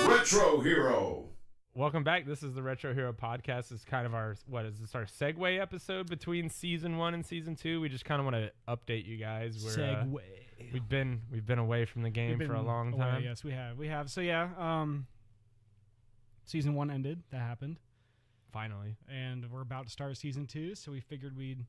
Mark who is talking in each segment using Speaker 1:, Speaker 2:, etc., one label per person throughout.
Speaker 1: Retro Hero.
Speaker 2: Welcome back. This is the Retro Hero podcast. It's kind of our our segue episode between season 1 and season 2. We just kind of want to update you guys. We've been away from the game for a long time.
Speaker 3: Yes, we have. So yeah, season 1 ended. That happened.
Speaker 2: Finally.
Speaker 3: And we're about to start season 2, so we figured we'd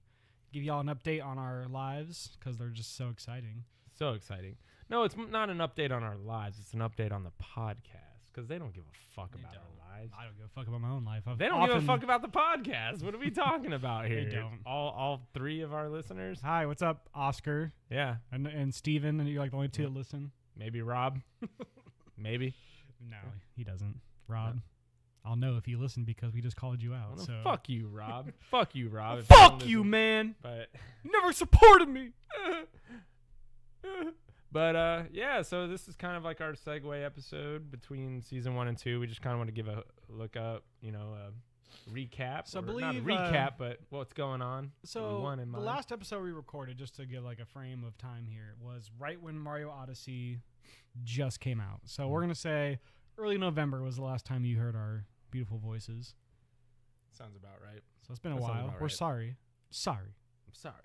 Speaker 3: give y'all an update on our lives because they're just so exciting.
Speaker 2: So exciting. No, it's not an update on our lives. It's an update on the podcast because they don't give a fuck about our lives.
Speaker 3: I don't give a fuck about my own life.
Speaker 2: They don't give a fuck about the podcast. What are we talking about here?
Speaker 3: They don't.
Speaker 2: All three of our listeners?
Speaker 3: Hi, what's up, Oscar?
Speaker 2: Yeah.
Speaker 3: And Steven, and you're like the only two that listen?
Speaker 2: Maybe Rob. Maybe.
Speaker 3: No, he doesn't. Rob. No. I'll know if you listen because we just called you out.
Speaker 2: Well,
Speaker 3: so
Speaker 2: fuck you, Rob. Fuck you, Rob.
Speaker 3: Fuck you, man.
Speaker 2: But
Speaker 3: you never supported me.
Speaker 2: But yeah, so this is kind of like our segue episode between season 1 and 2. We just kind of want to give a look up, a recap.
Speaker 3: So I
Speaker 2: not a
Speaker 3: believe
Speaker 2: recap, but what's going on.
Speaker 3: So the last episode we recorded, just to give like a frame of time here, was right when Mario Odyssey just came out. So we're gonna say early November was the last time you heard our beautiful voices.
Speaker 2: Sounds about right.
Speaker 3: So it's been a while. We're sorry.
Speaker 2: I'm sorry.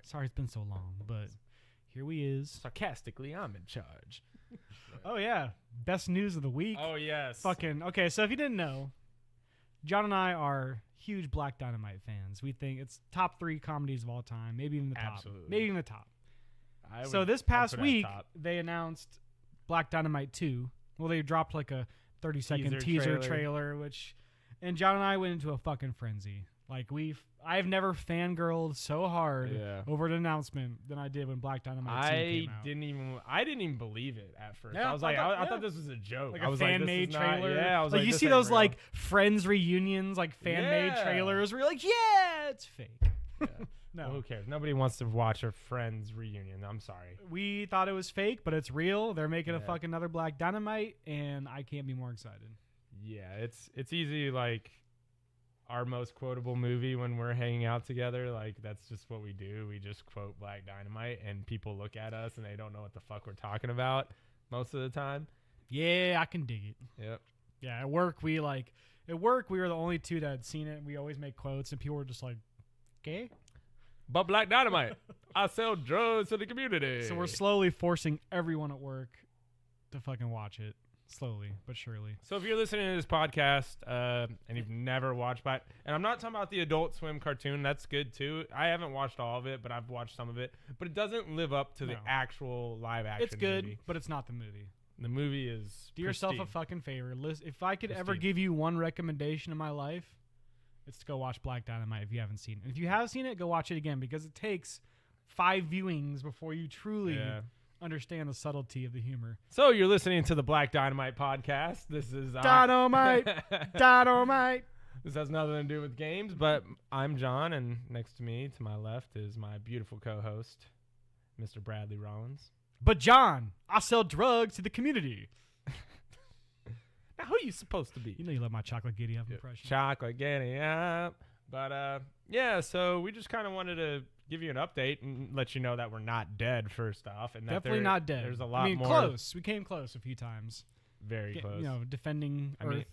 Speaker 3: Sorry it's been so long, but here we is.
Speaker 2: Sarcastically, I'm in charge.
Speaker 3: Oh, yeah. Best news of the week.
Speaker 2: Oh, yes.
Speaker 3: Okay, so if you didn't know, John and I are huge Black Dynamite fans. We think it's top 3 comedies of all time, maybe even the top.
Speaker 2: Absolutely.
Speaker 3: Maybe even the top. So this past week, they announced Black Dynamite 2. Well, they dropped like a 30-second teaser trailer, and John and I went into a fucking frenzy. Like I've never fangirled so hard over an announcement than I did when Black Dynamite 2 came out.
Speaker 2: I didn't even believe it at first.
Speaker 3: Yeah,
Speaker 2: I was like, I thought this was a joke.
Speaker 3: Like
Speaker 2: I was
Speaker 3: fan-made trailer.
Speaker 2: I was
Speaker 3: like you see those like Friends reunions, like fan-made trailers where you're like, yeah, it's fake.
Speaker 2: Yeah.
Speaker 3: No.
Speaker 2: Well, who cares? Nobody wants to watch a Friends reunion. I'm sorry.
Speaker 3: We thought it was fake, but it's real. They're making a fucking another Black Dynamite, and I can't be more excited.
Speaker 2: Yeah, it's easy, like our most quotable movie when we're hanging out together, like that's just what we do. We just quote Black Dynamite and people look at us and they don't know what the fuck we're talking about most of the time.
Speaker 3: Yeah, I can dig it.
Speaker 2: Yep.
Speaker 3: Yeah, at work we were the only two that had seen it. We always make quotes and people were just like, okay.
Speaker 2: But Black Dynamite, I sell drugs to the community.
Speaker 3: So we're slowly forcing everyone at work to fucking watch it. Slowly but surely.
Speaker 2: So if you're listening to this podcast and you've never watched and I'm not talking about the Adult Swim cartoon, that's good too. I haven't watched all of it, but I've watched some of it. But it doesn't live up to the actual live action
Speaker 3: It's good,
Speaker 2: movie.
Speaker 3: but it's not the movie.
Speaker 2: The movie is
Speaker 3: Do yourself a fucking favor. If I could ever give you one recommendation in my life, it's to go watch Black Dynamite if you haven't seen it. If you have seen it, go watch it again because it takes 5 viewings before you truly understand the subtlety of the humor.
Speaker 2: So you're listening to the Black Dynamite podcast. This is
Speaker 3: Dynamite. Dynamite.
Speaker 2: This has nothing to do with games, but I'm John, and next to me, to my left, is my beautiful co-host, Mr. Bradley Rollins.
Speaker 3: But John, I sell drugs to the community.
Speaker 2: Now, who are you supposed to be?
Speaker 3: You know you love my chocolate giddy up impression.
Speaker 2: Chocolate giddy up. But so we just kind of wanted to give you an update and let you know that we're not dead, first off. And
Speaker 3: definitely not dead.
Speaker 2: There's a lot more.
Speaker 3: Close. We came close a few times.
Speaker 2: Very close.
Speaker 3: Defending Earth.
Speaker 2: Mean,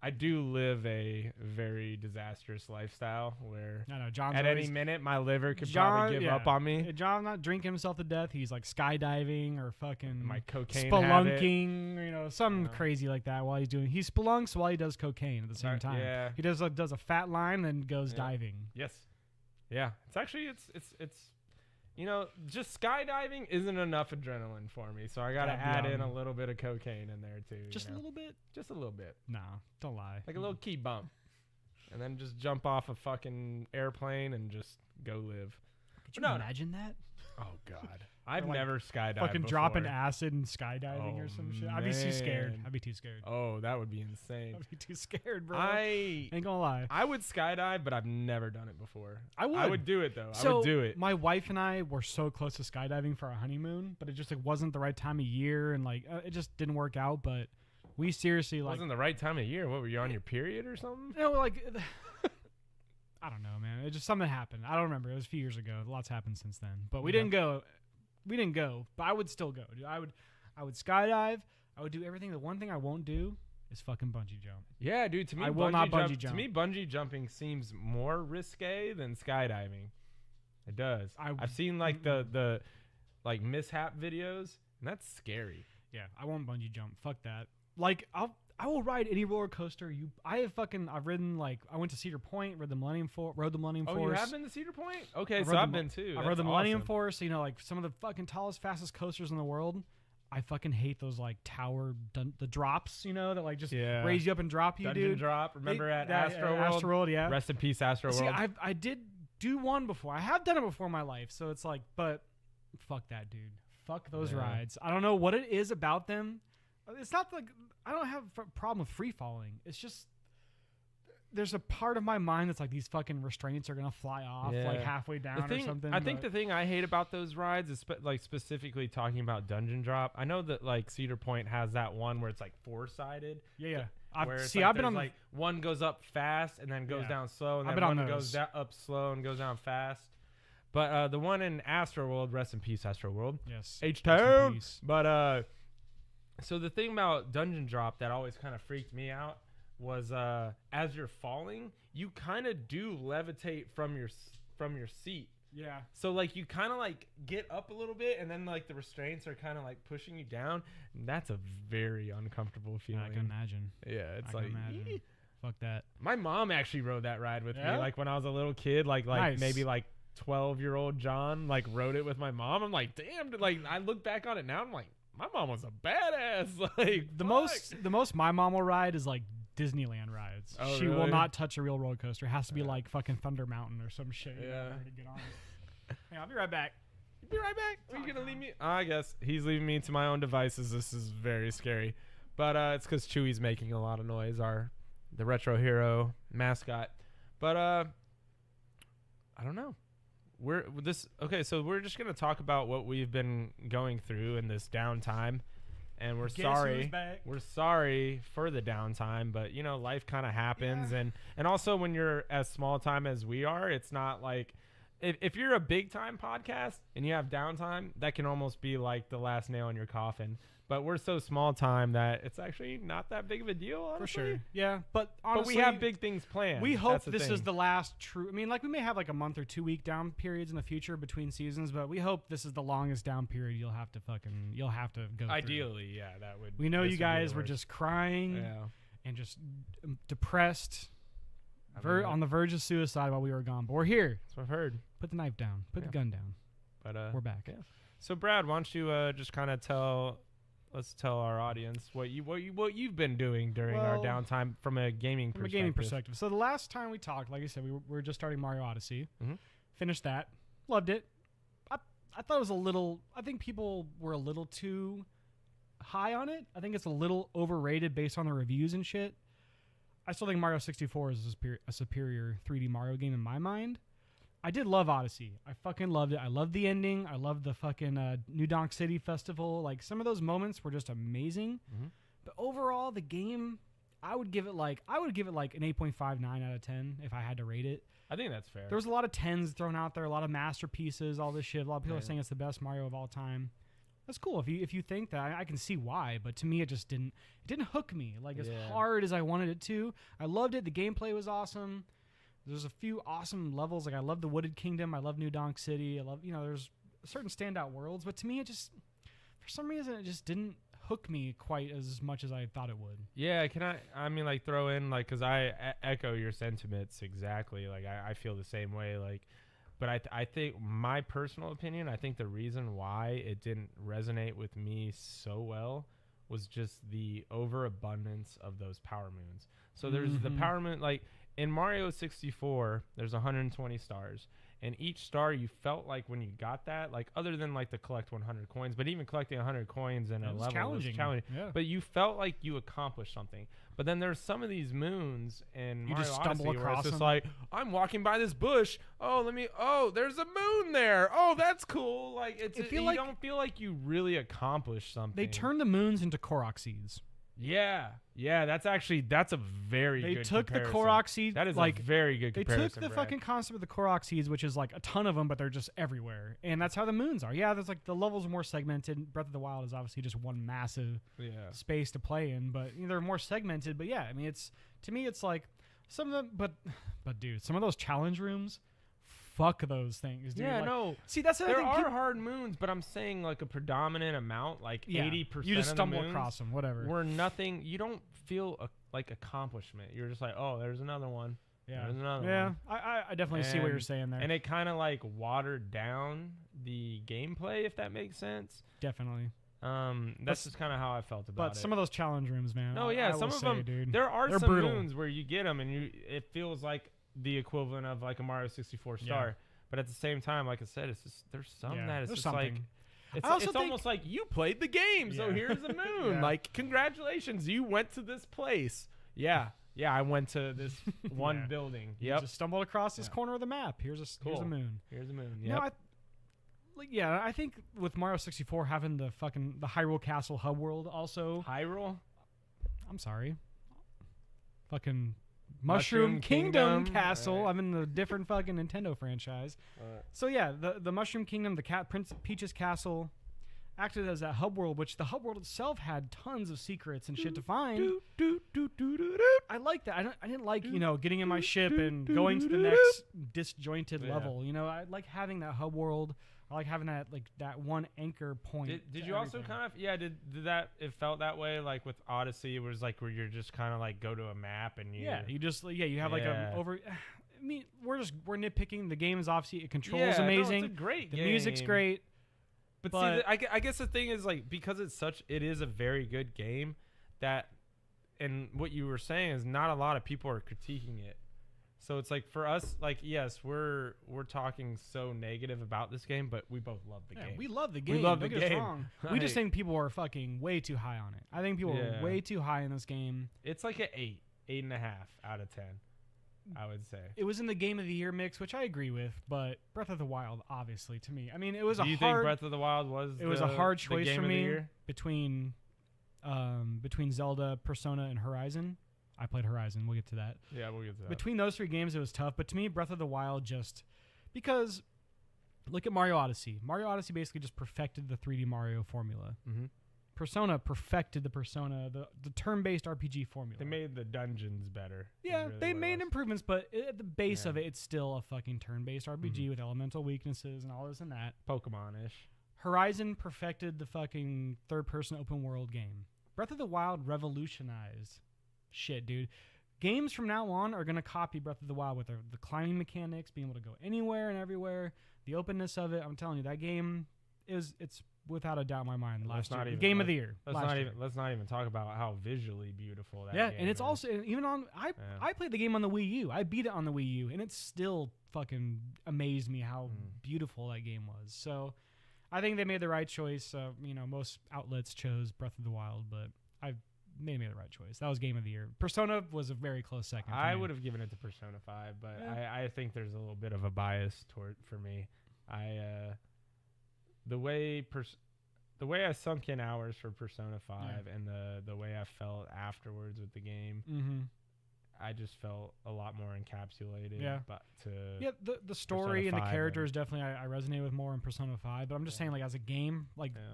Speaker 2: I do live a very disastrous lifestyle where
Speaker 3: John's
Speaker 2: at any minute my liver could probably give up on me.
Speaker 3: John's not drinking himself to death. He's like skydiving or fucking
Speaker 2: my cocaine
Speaker 3: spelunking, something crazy like that while he's doing. He spelunks while he does cocaine at the same time.
Speaker 2: Yeah.
Speaker 3: He does a fat line and goes diving.
Speaker 2: Yes. Yeah. It's actually it's just skydiving isn't enough adrenaline for me, so I got to add in a little bit of cocaine in there too.
Speaker 3: Just a little bit?
Speaker 2: Just a little bit.
Speaker 3: No, don't lie.
Speaker 2: Like a little key bump. And then just jump off a fucking airplane and just go live.
Speaker 3: Could you imagine that?
Speaker 2: Oh, God. I've never skydived
Speaker 3: fucking
Speaker 2: before.
Speaker 3: dropping acid and skydiving or some shit. I'd be too scared.
Speaker 2: Oh, that would be insane.
Speaker 3: I'd be too scared, bro.
Speaker 2: I
Speaker 3: ain't gonna lie.
Speaker 2: I would skydive, but I've never done it before.
Speaker 3: I would
Speaker 2: do it, though.
Speaker 3: So
Speaker 2: I would do it.
Speaker 3: My wife and I were so close to skydiving for our honeymoon, but it just wasn't the right time of year, and it just didn't work out, but we seriously
Speaker 2: It wasn't the right time of year. What, were you on your period or something?
Speaker 3: I don't know, man. It just something happened. I don't remember. It was a few years ago. Lots happened since then. But we didn't go. We didn't go. But I would still go, dude. I would skydive. I would do everything. The one thing I won't do is fucking bungee jump.
Speaker 2: Yeah, dude. To me,
Speaker 3: I will not bungee jump.
Speaker 2: To me, bungee jumping seems more risque than skydiving. It does. I've seen like the like mishap videos, and that's scary.
Speaker 3: Yeah, I won't bungee jump. Fuck that. Like I will ride any roller coaster. I've ridden like I went to Cedar Point, rode the Millennium Force.
Speaker 2: Oh, you have been to Cedar Point? Okay, so I've been too.
Speaker 3: I rode the Millennium Force. You know, like some of the fucking tallest, fastest coasters in the world. I fucking hate those like the drops. You know, that like just raise you up and drop you,
Speaker 2: Dungeon
Speaker 3: dude.
Speaker 2: Drop. Remember at Astroworld?
Speaker 3: Astroworld, yeah.
Speaker 2: Rest in peace, Astroworld.
Speaker 3: See, I did do one before. I have done it before in my life, so it's like, but fuck that, dude. Fuck those rides. I don't know what it is about them. It's not like I don't have a problem with free falling. It's just there's a part of my mind that's like these fucking restraints are gonna fly off like halfway down or something.
Speaker 2: I think the thing I hate about those rides is like specifically talking about Dungeon Drop. I know that like Cedar Point has that one where it's like 4-sided.
Speaker 3: Yeah.
Speaker 2: I've been on like one goes up fast and then goes down slow, and then one goes up slow and goes down fast. But the one in Astroworld, rest in peace, Astroworld.
Speaker 3: Yes.
Speaker 2: H-Town. But so the thing about Dungeon Drop that always kind of freaked me out was as you're falling, you kind of do levitate from your seat.
Speaker 3: Yeah.
Speaker 2: So like you kind of like get up a little bit, and then like the restraints are kind of like pushing you down. And that's a very uncomfortable feeling.
Speaker 3: I can imagine.
Speaker 2: Yeah, it's
Speaker 3: Fuck that.
Speaker 2: My mom actually rode that ride with me, like when I was a little kid, like nice. Maybe like 12-year-old John, like rode it with my mom. I'm like, damn, dude, like I look back on it now, I'm like, my mom was a badass. Like
Speaker 3: the most my mom will ride is like Disneyland rides.
Speaker 2: Oh,
Speaker 3: she
Speaker 2: really?
Speaker 3: will not touch a real roller coaster. It has to be like fucking Thunder Mountain or some shit.
Speaker 2: Yeah.
Speaker 3: To get on it. Hey, I'll be right back.
Speaker 2: Be right back. Are you gonna leave me? I guess he's leaving me to my own devices. This is very scary, but it's because Chewy's making a lot of noise. The retro hero mascot, but I don't know. So we're just gonna talk about what we've been going through in this downtime, and we're sorry for the downtime, but you know, life kind of happens. And also when you're as small time as we are, it's not like if you're a big time podcast and you have downtime, that can almost be like the last nail in your coffin. But we're so small time that it's actually not that big of a deal, honestly.
Speaker 3: For sure. Yeah, but honestly,
Speaker 2: we have big things planned.
Speaker 3: We hope this is the last true. I mean, like we may have like a month or 2 week down periods in the future between seasons, but we hope this is the longest down period you'll have to go
Speaker 2: Ideally,
Speaker 3: through.
Speaker 2: Yeah, that would.
Speaker 3: We know you guys were just crying and just depressed, on the verge of suicide while we were gone. But we're here.
Speaker 2: That's what I've heard.
Speaker 3: Put the knife down. Put the gun down.
Speaker 2: But
Speaker 3: we're back.
Speaker 2: Yeah. So Brad, why don't you just kind of let's tell our audience what you've been doing during our downtime from a gaming perspective.
Speaker 3: So the last time we talked, like I said, we were just starting Mario Odyssey.
Speaker 2: Mm-hmm.
Speaker 3: Finished that. Loved it. I thought it was a little. I think people were a little too high on it. I think it's a little overrated based on the reviews and shit. I still think Mario 64 is a superior 3D Mario game in my mind. I did love Odyssey. I fucking loved it. I loved the ending. I loved the fucking New Donk City Festival. Like, some of those moments were just amazing.
Speaker 2: Mm-hmm.
Speaker 3: But overall, the game, I would give it like an 8.59 out of 10 if I had to rate it.
Speaker 2: I think that's fair.
Speaker 3: There was a lot of 10s thrown out there, a lot of masterpieces, all this shit. A lot of people are saying it's the best Mario of all time. That's cool. If you think that, I can see why. But to me, it just didn't hook me like as hard as I wanted it to. I loved it. The gameplay was awesome. There's a few awesome levels. Like, I love the Wooded Kingdom. I love New Donk City. I love, there's certain standout worlds. But to me, it just, for some reason, it just didn't hook me quite as much as I thought it would.
Speaker 2: Yeah, I mean, like, throw in, like, because I echo your sentiments exactly. Like, I feel the same way. Like, but I think, my personal opinion, I think the reason why it didn't resonate with me so well was just the overabundance of those power moons. So there's the power moon, like, in Mario 64, there's 120 stars. And each star, you felt like when you got that, like, other than like the collect 100 coins, but even collecting 100 coins in a level was challenging. Yeah. But you felt like you accomplished something. But then there's some of these moons in Mario Odyssey where it's just like, I'm walking by this bush. There's a moon there. Oh, that's cool. Like, you don't feel like you really accomplished something.
Speaker 3: They turned the moons into Korok seeds.
Speaker 2: Yeah, that's a very good
Speaker 3: They took
Speaker 2: comparison.
Speaker 3: the Korok seeds.
Speaker 2: That is a very good comparison.
Speaker 3: They took the fucking concept of the Korok seeds, which is like a ton of them, but they're just everywhere. And that's how the moons are. Yeah, there's like the levels are more segmented. Breath of the Wild is obviously just one massive space to play in, but they're more segmented. But yeah, I mean, to me, it's like some of them, but dude, some of those challenge rooms. Fuck those things, dude.
Speaker 2: Yeah,
Speaker 3: like,
Speaker 2: no.
Speaker 3: See, that's the
Speaker 2: there
Speaker 3: thing.
Speaker 2: are hard moons, but I'm saying like a predominant amount, like 80%.
Speaker 3: You just stumble
Speaker 2: of the moons
Speaker 3: across them, whatever.
Speaker 2: Were nothing. You don't feel like accomplishment. You're just like, oh, there's another one.
Speaker 3: Yeah,
Speaker 2: there's another one.
Speaker 3: I definitely see what you're saying there.
Speaker 2: And it kind of like watered down the gameplay, if that makes sense.
Speaker 3: Definitely.
Speaker 2: That's just kind of how I felt about it.
Speaker 3: But some of those challenge rooms, man.
Speaker 2: No, yeah, some of them.
Speaker 3: Dude,
Speaker 2: there are
Speaker 3: they're
Speaker 2: some
Speaker 3: brutal.
Speaker 2: moons where you get them and it feels like the equivalent of like a Mario 64 star. Yeah. But at the same time, like I said, it's just there's some that it's just something. Like it's almost like you played the game, so here's the moon. Like congratulations, you went to this place. Yeah, I went to this one building.
Speaker 3: You just stumbled across this corner of the map. Here's a moon.
Speaker 2: Here's a moon.
Speaker 3: Yep. No, I think with Mario 64 having the Hyrule Castle hub world also.
Speaker 2: Hyrule?
Speaker 3: I'm sorry. Fucking Mushroom Kingdom Castle. Right. I'm in the different fucking Nintendo franchise. So yeah, the Mushroom Kingdom, the Prince Peach's Castle, acted as that hub world, which the hub world itself had tons of secrets and shit to find. I like that. I didn't like getting in my ship and going to the next disjointed level. I like having that hub world. I like having that one anchor point.
Speaker 2: Did you also kind of did that it felt that way like with Odyssey? It was like where you're just kind of like go to a map and you
Speaker 3: have like a over. I mean, we're nitpicking. The game is obviously it controls amazing.
Speaker 2: No, it's a great
Speaker 3: the
Speaker 2: game.
Speaker 3: Music's great.
Speaker 2: But see, I guess the thing is like because it is a very good game that, and what you were saying is not a lot of people are critiquing it. So it's like for us, like yes, we're talking so negative about this game, but we both love the game.
Speaker 3: We love the game.
Speaker 2: We love the game.
Speaker 3: We just think people are fucking way too high on it. I think people are way too high in this game.
Speaker 2: It's like an 8.5 out of 10. I would say
Speaker 3: it was in the Game of the Year mix, which I agree with. But Breath of the Wild, obviously, to me, I mean, it was
Speaker 2: Do you think Breath of the Wild was?
Speaker 3: It was a hard choice for me between Zelda, Persona, and Horizon. I played Horizon. We'll get to that.
Speaker 2: Yeah, we'll get to that.
Speaker 3: Between those three games, it was tough. But to me, Breath of the Wild just because look at Mario Odyssey. Mario Odyssey basically just perfected the 3D Mario formula.
Speaker 2: Mm-hmm.
Speaker 3: Persona perfected the Persona, the turn-based RPG formula.
Speaker 2: They made the dungeons better.
Speaker 3: Yeah, really they made improvements, but at the base of it, it's still a fucking turn-based RPG with elemental weaknesses and all this and that.
Speaker 2: Pokemon-ish.
Speaker 3: Horizon perfected the fucking third-person open-world game. Breath of the Wild revolutionized shit, dude. Games from now on are going to copy Breath of the Wild with the climbing mechanics, being able to go anywhere and everywhere, the openness of it. I'm telling you, that game it's without a doubt in my mind game of the year.
Speaker 2: Let's not even talk about how visually beautiful that game
Speaker 3: and it's
Speaker 2: is.
Speaker 3: also even on I played the game on the Wii U. I beat it on the Wii U and it still fucking amazed me how beautiful that game was. So I think they made the right choice. Most outlets chose Breath of the Wild, but they made the right choice. That was game of the year. Persona was a very close second.
Speaker 2: I would have given it to Persona 5, but I think there's a little bit of a bias for me. The way I sunk in hours for Persona 5 and the way I felt afterwards with the game, I just felt a lot more encapsulated.
Speaker 3: Yeah.
Speaker 2: But
Speaker 3: the story and the characters definitely I resonate with more in Persona 5. But I'm just saying, like as a game,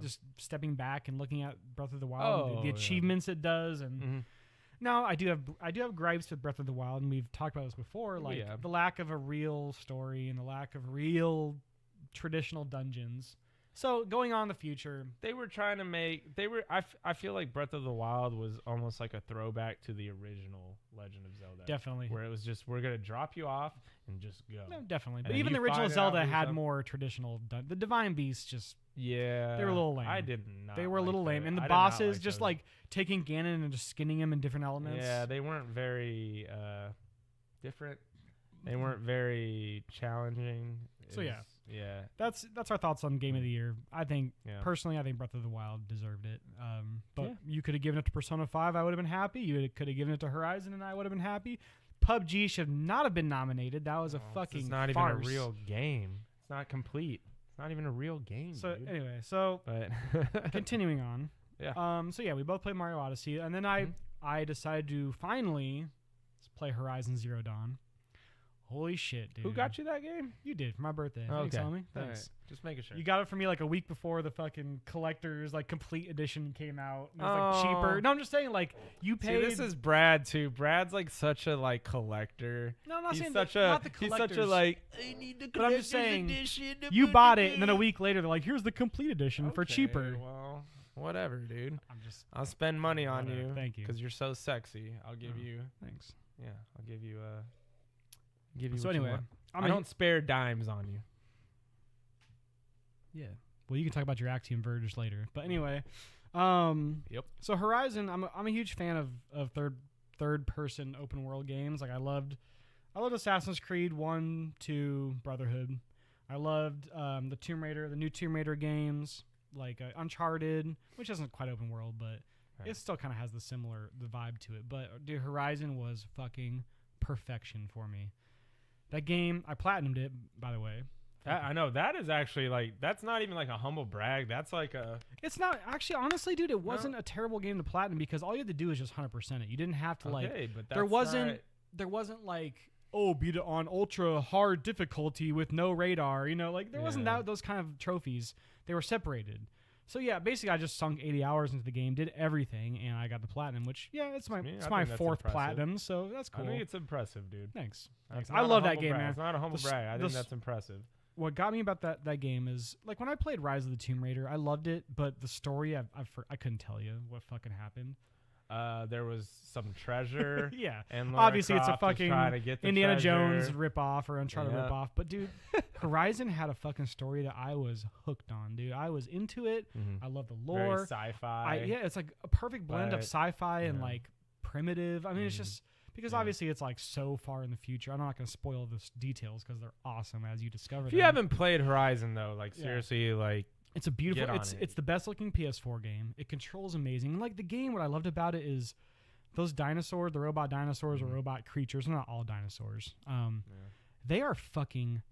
Speaker 3: just stepping back and looking at Breath of the Wild, the achievements it does, and now I do have gripes with Breath of the Wild, and we've talked about this before, like the lack of a real story and the lack of real traditional dungeons. So going on in the future,
Speaker 2: they were trying to make I feel like Breath of the Wild was almost like a throwback to the original Legend of Zelda.
Speaker 3: Definitely.
Speaker 2: Where it was just we're going to drop you off and just go.
Speaker 3: No, definitely. But even the original Zelda had more traditional the Divine Beasts just they were a little lame.
Speaker 2: I did not.
Speaker 3: They were a little lame. And the bosses just like taking Ganon and just skinning him in different elements.
Speaker 2: Yeah, they weren't very different. They weren't very challenging.
Speaker 3: So that's our thoughts on Game of the Year. I think personally, I think Breath of the Wild deserved it. But you could have given it to Persona 5, I would have been happy. You could have given it to Horizon, and I would have been happy. PUBG should not have been nominated. That was a fucking. It's not
Speaker 2: farce. Even a real game. It's not complete. It's not even a real game.
Speaker 3: So
Speaker 2: dude.
Speaker 3: Anyway, but continuing on.
Speaker 2: Yeah.
Speaker 3: So yeah, we both played Mario Odyssey, and then I decided to finally play Horizon Zero Dawn. Holy shit, dude!
Speaker 2: Who got you that game?
Speaker 3: You did for my birthday.
Speaker 2: Okay.
Speaker 3: Thanks, homie. Thanks.
Speaker 2: Right. Just making sure.
Speaker 3: You got it for me like a week before the fucking collector's like complete edition came out. It was like cheaper. No, I'm just saying like you paid.
Speaker 2: See, this is Brad too. Brad's like such a like collector.
Speaker 3: No, I'm not
Speaker 2: he's
Speaker 3: saying
Speaker 2: such
Speaker 3: not the
Speaker 2: he's
Speaker 3: collectors.
Speaker 2: such a like. I need the collector's
Speaker 3: but I'm just saying
Speaker 2: edition.
Speaker 3: You bought it, and then a week later they're like, "Here's the complete edition for cheaper."
Speaker 2: Well, whatever, dude. I'll
Speaker 3: spend
Speaker 2: money on you.
Speaker 3: Thank you.
Speaker 2: Because you're so sexy. I'll give you.
Speaker 3: Thanks.
Speaker 2: Yeah, I'll give you. Give you.
Speaker 3: So
Speaker 2: what
Speaker 3: anyway,
Speaker 2: you want. I don't spare dimes on you.
Speaker 3: Yeah. Well, you can talk about your Axiom Verge later. But anyway,
Speaker 2: Yep.
Speaker 3: So Horizon, I'm a huge fan of third person open world games. Like I loved Assassin's Creed 1, 2, Brotherhood. I loved the new Tomb Raider games, like Uncharted, which isn't quite open world, but it still kind of has the vibe to it. But dude, Horizon was fucking perfection for me. That game, I platinumed it, by the way.
Speaker 2: I know that is actually like that's not even like a humble brag. That's like a.
Speaker 3: It's not actually, honestly, dude. It wasn't a terrible game to platinum because all you had to do is just 100% it. You didn't have to
Speaker 2: but
Speaker 3: there wasn't like beat it on ultra hard difficulty with no radar. You know, like there wasn't those kind of trophies. They were separated. So yeah, basically I just sunk 80 hours into the game, did everything, and I got the platinum. Which it's my fourth platinum, so that's cool.
Speaker 2: I think it's impressive, dude.
Speaker 3: Thanks. I love that game, man.
Speaker 2: It's not a humble brag. I think that's impressive.
Speaker 3: What got me about that game is like when I played Rise of the Tomb Raider, I loved it, but the story I couldn't tell you what fucking happened.
Speaker 2: There was some treasure.
Speaker 3: Yeah,
Speaker 2: and
Speaker 3: obviously
Speaker 2: Lara
Speaker 3: it's a fucking
Speaker 2: Indiana
Speaker 3: Jones ripoff or Uncharted ripoff. But dude, Horizon had a fucking story that I was hooked on, dude. I was into it. I love the lore.
Speaker 2: Very sci-fi.
Speaker 3: It's like a perfect blend of sci-fi and like primitive. I mean, it's just because obviously it's like so far in the future. I'm not going to spoil the details because they're awesome as you discover.
Speaker 2: If you haven't played Horizon though, like seriously, like.
Speaker 3: It's a beautiful. It's the best looking PS4 game. It controls amazing. Like the game, what I loved about it is those dinosaurs, the robot dinosaurs or robot creatures. They're not all dinosaurs. They are fucking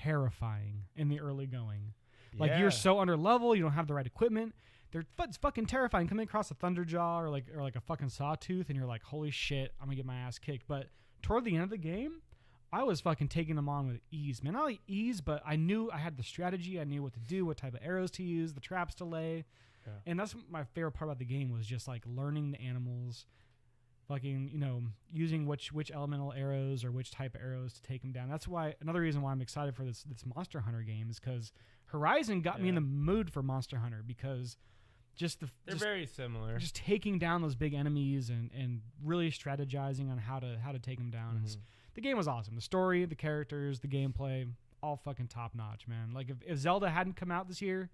Speaker 3: terrifying in the early going. Like you're so under level, you don't have the right equipment. It's fucking terrifying. Coming across a Thunderjaw or like a fucking Sawtooth, and you're like, holy shit, I'm gonna get my ass kicked. But toward the end of the game, I was fucking taking them on with ease, man. Not only ease, but I knew I had the strategy. I knew what to do, what type of arrows to use, the traps to lay. Yeah. And that's my favorite part about the game was just like learning the animals, fucking, using which elemental arrows or which type of arrows to take them down. That's why another reason why I'm excited for this Monster Hunter game is because Horizon got me in the mood for Monster Hunter because they're
Speaker 2: very similar.
Speaker 3: Just taking down those big enemies and really strategizing on how to take them down. The game was awesome. The story, the characters, the gameplay, all fucking top notch, man. Like if Zelda hadn't come out this year,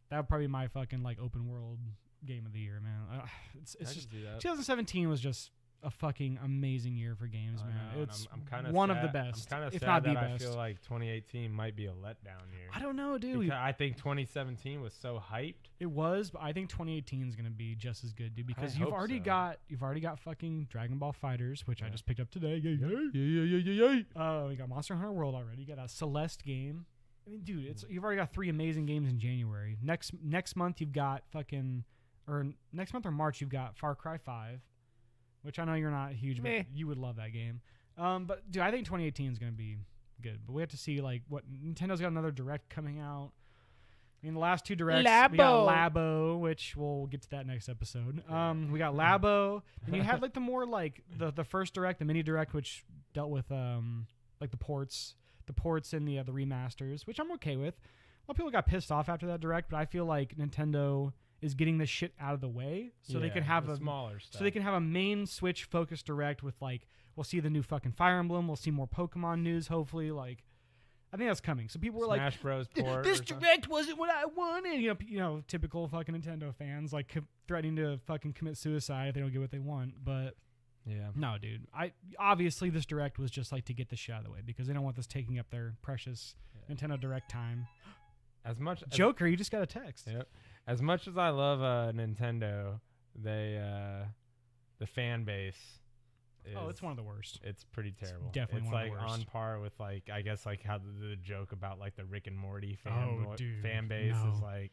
Speaker 3: that would probably be my fucking like open world game of the year, man. It's just 2017 was just a fucking amazing year for games, man. It's
Speaker 2: I'm kinda
Speaker 3: one
Speaker 2: sad.
Speaker 3: of the best,
Speaker 2: I'm
Speaker 3: if
Speaker 2: sad
Speaker 3: not the
Speaker 2: that
Speaker 3: best.
Speaker 2: I feel like 2018 might be a letdown year.
Speaker 3: I don't know, dude.
Speaker 2: I think 2017 was so hyped.
Speaker 3: It was, but I think 2018 is gonna be just as good, dude. Because you've already got fucking Dragon Ball Fighters, which I just picked up today. Yay. We got Monster Hunter World already. You got a Celeste game. I mean, dude, you've already got 3 amazing games in January. Next month you've got next month or March you've got Far Cry 5. Which I know you're not huge, but you would love that game. But dude, I think 2018 is gonna be good. But we have to see like what Nintendo's got another Direct coming out. I mean, the last 2 Directs, we got Labo, which we'll get to that next episode. We got Labo, and you had like the more like the first Direct, the mini Direct, which dealt with like the ports and the remasters, which I'm okay with. A lot of people got pissed off after that Direct, but I feel like Nintendo is getting this shit out of the way so they can have
Speaker 2: smaller stuff.
Speaker 3: So they can have a main Switch focused Direct with like we'll see the new fucking Fire Emblem, we'll see more Pokemon news hopefully. Like I think that's coming. So people were
Speaker 2: Smash
Speaker 3: like,
Speaker 2: Bros. Port
Speaker 3: this Direct wasn't what I wanted. You know, typical fucking Nintendo fans like threatening to fucking commit suicide if they don't get what they want. But no, dude. Obviously this Direct was just like to get the shit out of the way because they don't want this taking up their precious Nintendo Direct time. Joker, you just got a text.
Speaker 2: Yep. As much as I love Nintendo, the fan base
Speaker 3: it's one of the worst.
Speaker 2: It's pretty terrible.
Speaker 3: Definitely
Speaker 2: it's
Speaker 3: one of the
Speaker 2: like
Speaker 3: worst.
Speaker 2: on par with like I guess like how the joke about like the Rick and Morty fan base is like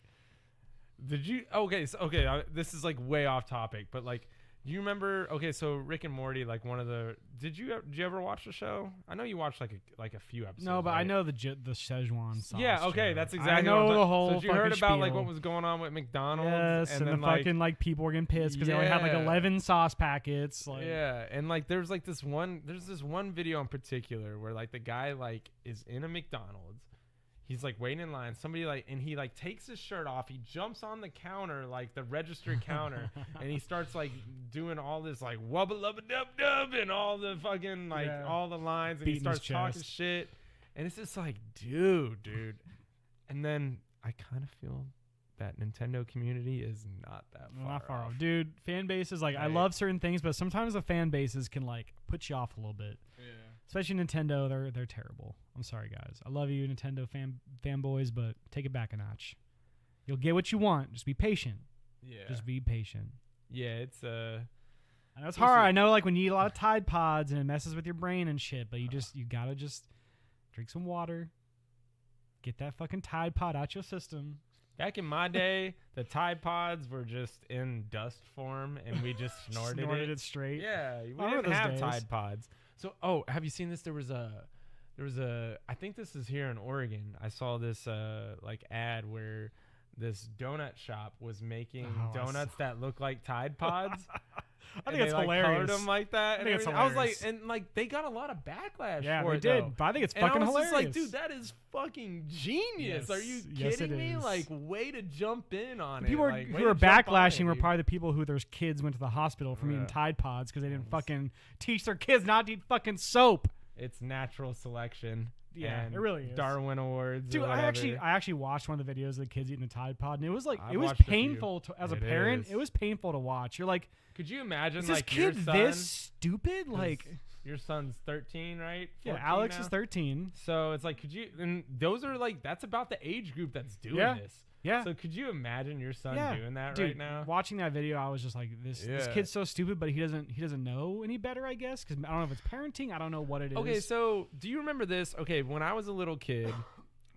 Speaker 2: Did you? Okay, so this is like way off topic, but like, do you remember? Okay, so Rick and Morty, like one of the. Did you ever watch the show? I know you watched like a few episodes.
Speaker 3: No, but
Speaker 2: right?
Speaker 3: I know the Szechuan sauce.
Speaker 2: Yeah, okay,
Speaker 3: too.
Speaker 2: that's exactly.
Speaker 3: I know the whole.
Speaker 2: So did you heard about
Speaker 3: spiel.
Speaker 2: like what was going on with McDonald's?
Speaker 3: Yes, and then the fucking like people were getting pissed because they only had like 11 sauce packets. Like.
Speaker 2: Yeah, and like there's this one video in particular where like the guy like is in a McDonald's. He's like waiting in line. Somebody like, and he like takes his shirt off. He jumps on the counter, like the register counter, and he starts like doing all this like wubba lubba dub dub and all the fucking like all the lines, and he starts talking shit. And it's just like, dude. And then I kind of feel that Nintendo community is not that far off.
Speaker 3: Dude, fan bases, like, I love certain things, but sometimes the fan bases can like put you off a little bit. Yeah. Especially Nintendo, they're terrible. I'm sorry, guys. I love you, Nintendo fanboys, but take it back a notch. You'll get what you want. Just be patient. Yeah. Just be patient.
Speaker 2: Yeah, it's
Speaker 3: I know it's hard. I know, like, when you eat a lot of Tide Pods and it messes with your brain and shit, but you gotta just drink some water. Get that fucking Tide Pod out your system.
Speaker 2: Back in my day, the Tide Pods were just in dust form, and we just snorted
Speaker 3: it straight.
Speaker 2: Yeah, we didn't have Tide Pods. So, have you seen this? There was a, I think this is here in Oregon. I saw this like ad where this donut shop was making donuts that look like Tide Pods.
Speaker 3: I think it's
Speaker 2: hilarious.
Speaker 3: Colored
Speaker 2: them like that.
Speaker 3: I think it's hilarious.
Speaker 2: I was like, and like they got a lot of backlash.
Speaker 3: Yeah,
Speaker 2: for
Speaker 3: they
Speaker 2: it,
Speaker 3: did.
Speaker 2: Though.
Speaker 3: But I think it's fucking hilarious.
Speaker 2: Just like, dude, that is fucking genius.
Speaker 3: Yes.
Speaker 2: Are you kidding me? Like, way to jump in on
Speaker 3: the people
Speaker 2: it.
Speaker 3: who were backlashing were probably the people who their kids went to the hospital from eating Tide Pods because they didn't fucking teach their kids not to eat fucking soap.
Speaker 2: It's natural selection.
Speaker 3: Yeah,
Speaker 2: and
Speaker 3: it really is.
Speaker 2: Darwin Awards.
Speaker 3: Dude, I actually watched one of the videos of the kids eating a Tide Pod, and it was like it was painful as a parent. It was painful to watch. You're like,
Speaker 2: could you imagine
Speaker 3: is
Speaker 2: like
Speaker 3: this kid
Speaker 2: your son,
Speaker 3: this stupid? Like,
Speaker 2: your son's 13, right?
Speaker 3: Yeah, Alex
Speaker 2: now?
Speaker 3: is 13.
Speaker 2: So it's like, could you? And those are like that's about the age group that's doing this.
Speaker 3: Yeah.
Speaker 2: So could you imagine your son doing that
Speaker 3: Dude,
Speaker 2: right now?
Speaker 3: Watching that video, I was just like, this kid's so stupid, but he doesn't know any better, I guess, because I don't know if it's parenting. I don't know what it is.
Speaker 2: Okay, so do you remember this? Okay, when I was a little kid,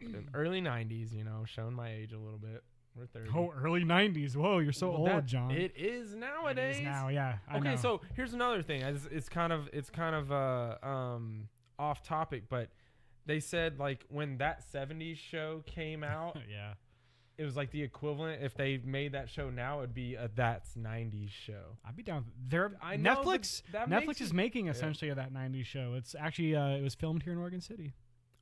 Speaker 2: in early 90s, showing my age a little bit. We're 30.
Speaker 3: Oh, early 90s. Whoa, you're so old, John.
Speaker 2: It is nowadays.
Speaker 3: It is now, yeah. I know.
Speaker 2: So here's another thing. It's kind of off topic, but they said like when that 70s show came out,
Speaker 3: yeah.
Speaker 2: It was like the equivalent if they made that show now, it'd be a That's 90s show.
Speaker 3: I'd be down. Netflix is making essentially that 90s show. It's actually it was filmed here in Oregon City.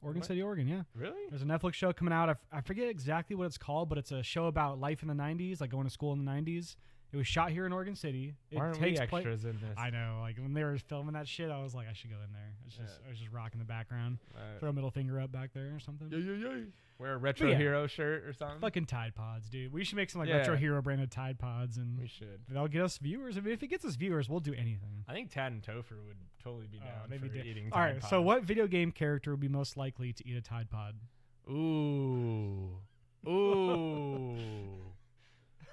Speaker 3: Oregon, yeah.
Speaker 2: Really?
Speaker 3: There's a Netflix show coming out. I forget exactly what it's called, but it's a show about life in the 90s, like going to school in the 90s. It was shot here in Oregon City.
Speaker 2: Why aren't we extras in this?
Speaker 3: I know. Like when they were filming that shit, I was like, I should go in there. I was just rocking the background. Throw a middle finger up back there or something.
Speaker 2: Yeah. Wear a Retro Hero shirt or something.
Speaker 3: Fucking Tide Pods, dude. We should make some like Retro Hero branded Tide Pods, and
Speaker 2: we should.
Speaker 3: That'll get us viewers. I mean, if it gets us viewers, we'll do anything.
Speaker 2: I think Tad and Topher would totally be down for eating Tide Pods.
Speaker 3: All right. So, what video game character would be most likely to eat a Tide Pod?
Speaker 2: Ooh.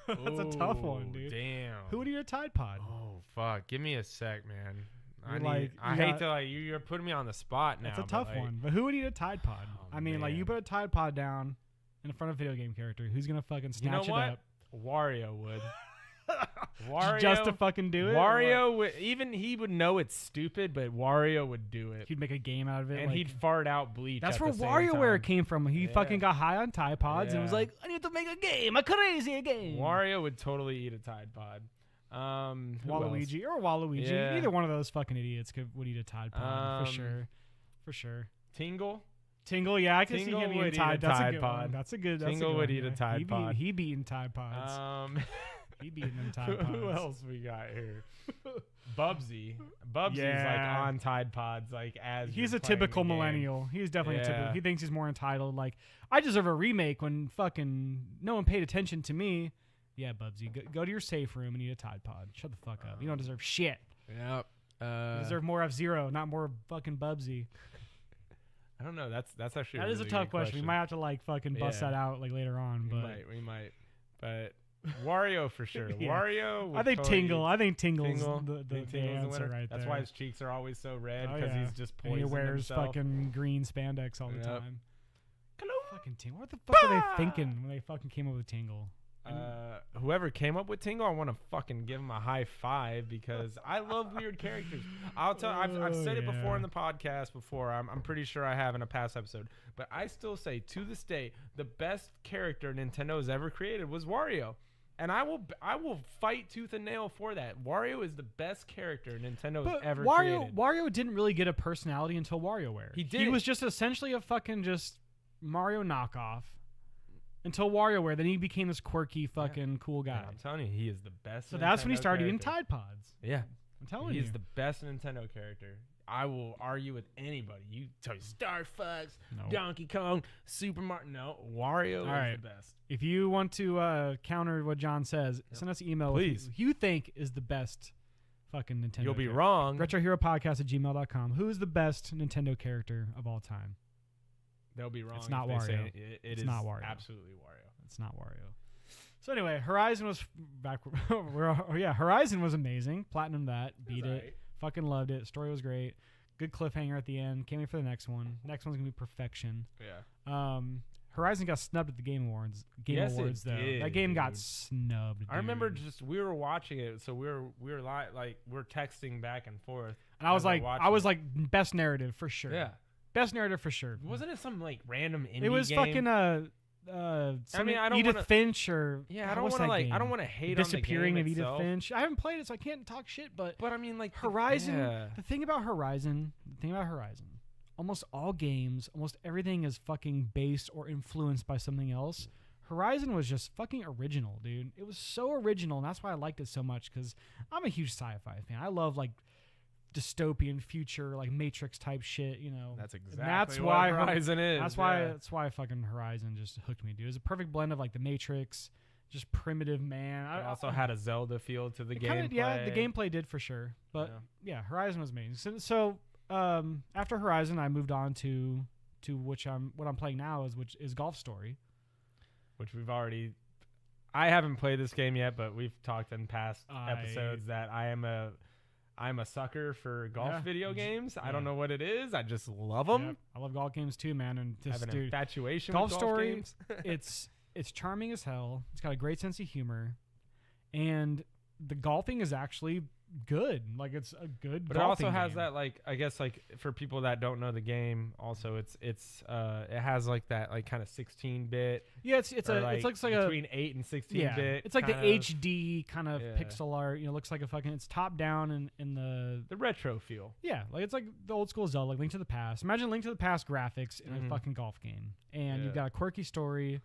Speaker 3: That's a tough one, dude.
Speaker 2: Damn.
Speaker 3: Who would eat a Tide Pod?
Speaker 2: Oh fuck! Give me a sec, man.
Speaker 3: I
Speaker 2: hate to like you're putting me on the spot now.
Speaker 3: It's a tough one, but who would eat a Tide Pod? I mean, like you put a Tide Pod down in front of a video game character, who's gonna fucking snatch it up?
Speaker 2: Wario would. Wario
Speaker 3: just to fucking do it.
Speaker 2: Wario would, even he would know it's stupid, but Wario would do it.
Speaker 3: He'd make a game out of it,
Speaker 2: and he'd fart out bleach.
Speaker 3: That's where WarioWare came from. He fucking got high on Tide Pods and was like, "I need to make a game, a crazy game."
Speaker 2: Wario would totally eat a Tide Pod.
Speaker 3: Waluigi or Waluigi, either one of those fucking idiots would eat a Tide Pod for sure.
Speaker 2: Tingle,
Speaker 3: yeah, I can see him eating Tide
Speaker 2: Pod.
Speaker 3: That's a good.
Speaker 2: Tingle would eat a Tide Pod.
Speaker 3: He be eating Tide Pods. He be eating them Tide Pods.
Speaker 2: Who else we got here? Bubsy. Bubsy's like on Tide Pods, like as
Speaker 3: he's a typical millennial. He's definitely a typical. He thinks he's more entitled. Like, I deserve a remake when fucking no one paid attention to me. Yeah, Bubsy, go to your safe room and eat a Tide Pod. Shut the fuck up. You don't deserve shit.
Speaker 2: Yep.
Speaker 3: You deserve more F-Zero, not more fucking Bubsy.
Speaker 2: I don't know. That's actually
Speaker 3: that is a tough question. We might have to like fucking bust that out like later on.
Speaker 2: We might. But Wario for sure. Wario.
Speaker 3: I think Tingle. I think Tingle's the
Speaker 2: answer
Speaker 3: right there.
Speaker 2: That's why his cheeks are always so red because he's just poisoned
Speaker 3: he wears
Speaker 2: himself.
Speaker 3: Fucking green spandex all the time. Hello. Fucking Tingle. What the fuck were they thinking when they fucking came up with Tingle?
Speaker 2: Whoever came up with Tingle, I want to fucking give him a high five because I love weird characters. I've said it before in the podcast before. I'm pretty sure I have in a past episode, but I still say to this day the best character Nintendo's ever created was Wario. And I will fight tooth and nail for that. Wario is the best character Nintendo's ever created.
Speaker 3: Wario didn't really get a personality until WarioWare.
Speaker 2: He did.
Speaker 3: He was just essentially a fucking just Mario knockoff until WarioWare. Then he became this quirky fucking cool guy.
Speaker 2: Man, I'm telling you, he is the best.
Speaker 3: So that's when he started eating Tide Pods.
Speaker 2: Yeah.
Speaker 3: I'm telling you.
Speaker 2: He is the best Nintendo character. I will argue with anybody. You tell me Star Fox, Donkey Kong, Super Mario. No, Wario is the best.
Speaker 3: If you want to counter what John says, send us an email.
Speaker 2: Please.
Speaker 3: Who you think is the best fucking Nintendo
Speaker 2: You'll be
Speaker 3: character.
Speaker 2: wrong.
Speaker 3: RetroHeroPodcast@gmail.com. Who is the best Nintendo character of all time?
Speaker 2: They'll be wrong.
Speaker 3: It's not Wario.
Speaker 2: It's
Speaker 3: not Wario.
Speaker 2: Absolutely Wario.
Speaker 3: It's not Wario. So anyway, Horizon was back. Horizon was amazing. Platinum that. Beat it. Right. Fucking loved it. Story was great. Good cliffhanger at the end. Can't wait for the next one. Next one's gonna be perfection.
Speaker 2: Yeah.
Speaker 3: Horizon got snubbed at the Game Awards. Awards though.
Speaker 2: Did,
Speaker 3: that game got snubbed. Dude.
Speaker 2: I remember we were watching it, so we were we're texting back and forth.
Speaker 3: And I was like best narrative for sure.
Speaker 2: Yeah.
Speaker 3: Best narrative for sure.
Speaker 2: Wasn't it some like random indie game?
Speaker 3: It was fucking I don't Edith Finch or
Speaker 2: I don't want to hate
Speaker 3: Disappearing
Speaker 2: on the game
Speaker 3: of Edith
Speaker 2: itself.
Speaker 3: Finch. I haven't played it, so I can't talk shit. But
Speaker 2: I mean, like
Speaker 3: Horizon. The thing about Horizon, almost all games, almost everything is fucking based or influenced by something else. Horizon was just fucking original, dude. It was so original, and that's why I liked it so much. Because I'm a huge sci-fi fan. I love like dystopian future, like Matrix type shit, you know.
Speaker 2: That's exactly what Horizon is.
Speaker 3: That's why fucking Horizon just hooked me, dude. It was a perfect blend of like the Matrix, just primitive man.
Speaker 2: It also had a Zelda feel to the gameplay.
Speaker 3: Yeah, the gameplay did for sure. But yeah, Horizon was amazing. So after Horizon, I moved on to what I'm playing now which is Golf Story,
Speaker 2: which I haven't played this game yet, but we've talked in past episodes that I'm a sucker for golf video games. I don't know what it is. I just love them.
Speaker 3: Yep. I love golf games too, man. And
Speaker 2: have an infatuation
Speaker 3: Golf
Speaker 2: with
Speaker 3: Story,
Speaker 2: games.
Speaker 3: it's charming as hell. It's got a great sense of humor, and the golfing is actually good. Like it's a good.
Speaker 2: But it also has that I guess for people that don't know the game, also it has like that like kind of 16-bit.
Speaker 3: Yeah, it looks like
Speaker 2: between 8 and 16-bit.
Speaker 3: It's like the HD kind of pixel art. You know, looks like it's top down in the
Speaker 2: retro feel.
Speaker 3: Yeah, like it's like the old school Zelda, like Link to the Past. Imagine Link to the Past graphics in a fucking golf game, and you've got a quirky story.